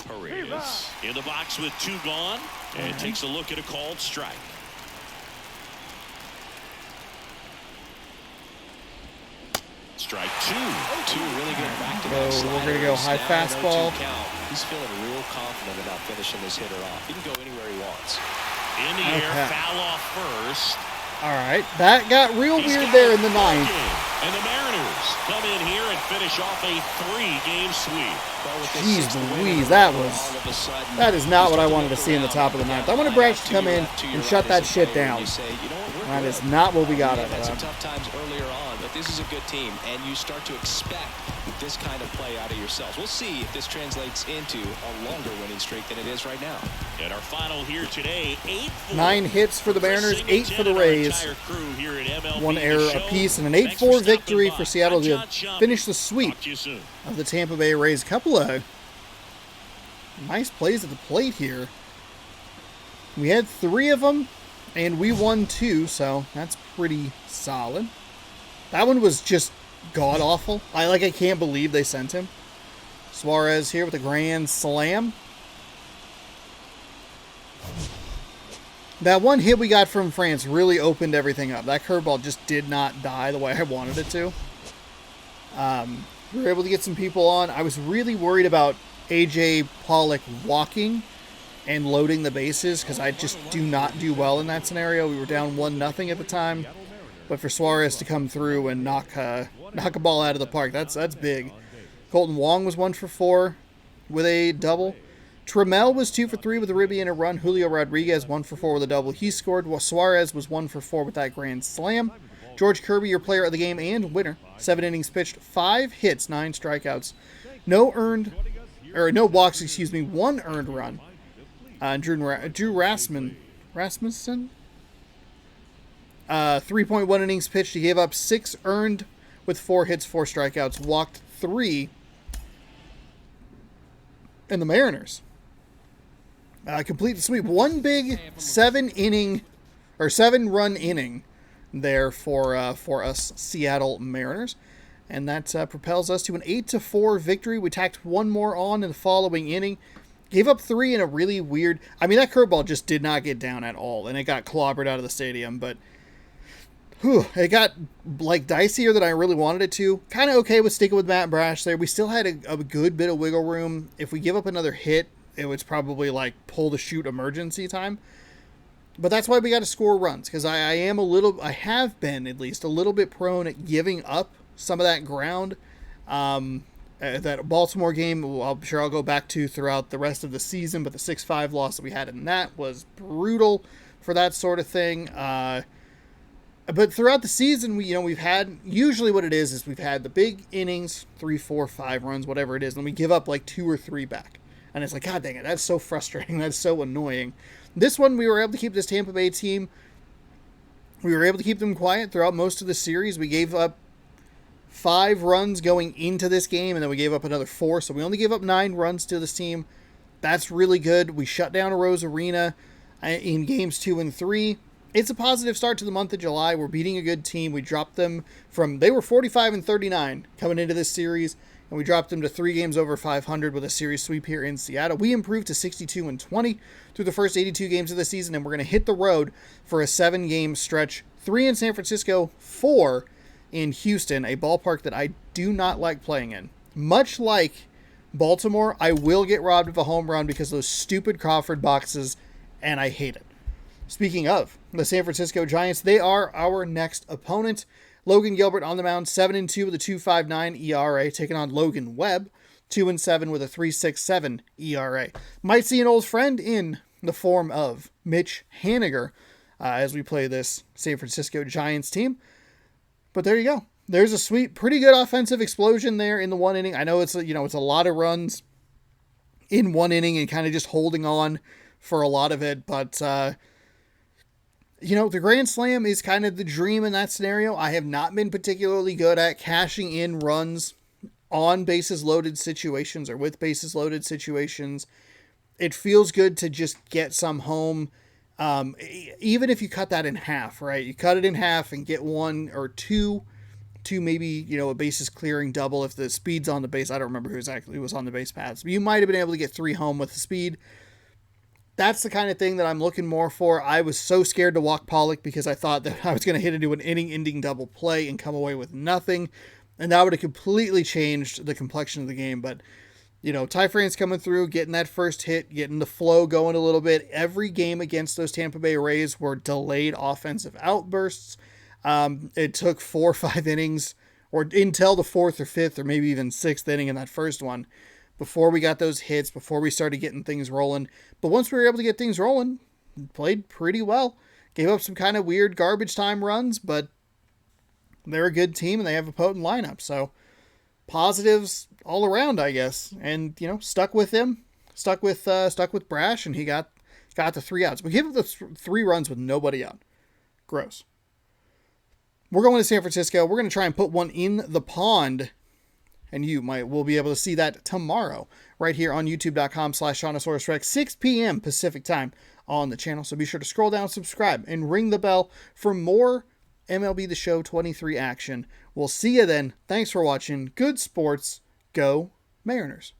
Perez in the box with 2 gone, and takes a look at a called strike. Strike 2. Really good back-to-back We're sliders. gonna go high Now an fastball. 0-2 count. He's feeling real confident about finishing this hitter off. He can go anywhere he wants. In the air, Okay. foul off first. All right, that got real He's weird got there in the it ninth. working. And the Mariners come in here and finish off a 3-game sweep. But with this Jeez 6th win in a Louise, row, that all was. of a sudden, That is not you what I start wanted to look see in the around. top of the ninth. I wanted Line Brash up to to come your in left, to your and right shut that as a shit player, and down. you say, you know what, we're That good. is not what we got Yeah, out of had some that. tough times earlier on, but this is a good team, and you start to expect this kind of play out of yourselves. We'll see if this translates into a longer winning streak than it is right now. And our final here today, 8-4. 9 hits for the Mariners, 8 for the Rays. 1 error apiece, and an 8-4 victory for Seattle to finish the sweep Talk to you soon. of the Tampa Bay Rays. A couple of nice plays at the plate here. We had 3 of them, and we won 2, so that's pretty solid. That one was just god-awful. I can't believe they sent him. Suarez here with a grand slam. That one hit we got from France really opened everything up. That curveball just did not die the way I wanted it to. We were able to get some people on. I was really worried about AJ Pollock walking and loading the bases because I just do not do well in that scenario. We were down 1-0 at the time. But for Suarez to come through and knock knock a ball out of the park. That's big. Colton Wong was 1 for 4 with a double. Trammell was 2 for 3 with a ribby and a run. Julio Rodriguez 1 for 4 with a double. He scored, while Suarez was 1 for 4 with that grand slam. George Kirby, your player of the game and winner. 7 innings pitched, 5 hits, 9 strikeouts. No walks, 1 earned run. Drew Rasmussen, 3.1 innings pitched. He gave up 6 earned with 4 hits, 4 strikeouts, walked 3. And the Mariners complete the sweep. One big 7-run inning there for us Seattle Mariners. And that propels us to an 8-4 victory. We tacked one more on in the following inning. Gave up 3 in a really weird... that curveball just did not get down at all. And it got clobbered out of the stadium. But it got dicier than I really wanted it to. Kind of okay with sticking with Matt Brash there. We still had a good bit of wiggle room. If we give up another hit, it was probably pull the chute emergency time. But that's why we got to score runs. Because I have been at least a little bit prone at giving up some of that ground. That Baltimore game, I'm sure I'll go back to throughout the rest of the season, but the 6-5 loss that we had in that was brutal for that sort of thing. But throughout the season, we've had, usually what it is we've had the big innings, 3, 4, 5 runs, whatever it is, and we give up 2 or 3 back. And it's God dang it, that's so frustrating, that's so annoying. This one, we were able to keep this Tampa Bay team, we were able to keep them quiet throughout most of the series. We gave up 5 runs going into this game, and then we gave up another 4, so we only gave up 9 runs to this team. That's really good. We shut down Rose Arena in games 2 and 3. It's a positive start to the month of July. We're beating a good team. We dropped them they were 45-39 coming into this series, and we dropped them to 3 games over 500 with a series sweep here in Seattle. We improved to 62-20 through the first 82 games of the season, and we're going to hit the road for a 7-game stretch. 3 in San Francisco, 4 in Houston, a ballpark that I do not like playing in. Much like Baltimore, I will get robbed of a home run because of those stupid Crawford boxes, and I hate it. Speaking of the San Francisco Giants, they are our next opponent. Logan Gilbert on the mound, 7-2 with a 2.59 ERA, taking on Logan Webb, 2-7 with a 3.67 ERA. Might see an old friend in the form of Mitch Haniger as we play this San Francisco Giants team. But there you go. There's a sweet, pretty good offensive explosion there in the 1 inning. I know it's a lot of runs in 1 inning and kind of just holding on for a lot of it, but the grand slam is kind of the dream in that scenario. I have not been particularly good at cashing in runs on bases loaded situations or with bases loaded situations. It feels good to just get some home. Even if you cut that in half, right? You cut it in half and get 1 or 2 to maybe, a bases clearing double if the speed's on the base. I don't remember who exactly was on the base paths, but you might have been able to get 3 home with the speed. That's the kind of thing that I'm looking more for. I was so scared to walk Pollock because I thought that I was going to hit into an inning-ending double play and come away with nothing. And that would have completely changed the complexion of the game. But, Ty France coming through, getting that first hit, getting the flow going a little bit. Every game against those Tampa Bay Rays were delayed offensive outbursts. It took 4 or 5 innings, or until the 4th or 5th, or maybe even 6th inning in that first one, before we got those hits, before we started getting things rolling. But once we were able to get things rolling, played pretty well. Gave up some kind of weird garbage time runs, but they're a good team and they have a potent lineup. So positives all around, I guess. And, stuck with him, stuck with Brash, and he got the 3 outs. We gave up the 3 runs with nobody out. Gross. We're going to San Francisco. We're going to try and put one in the pond. And we'll be able to see that tomorrow right here on youtube.com/ShaunosaurusRex, 6 p.m. Pacific time on the channel. So be sure to scroll down, subscribe, and ring the bell for more MLB The Show 23 action. We'll see you then. Thanks for watching. Good sports. Go Mariners.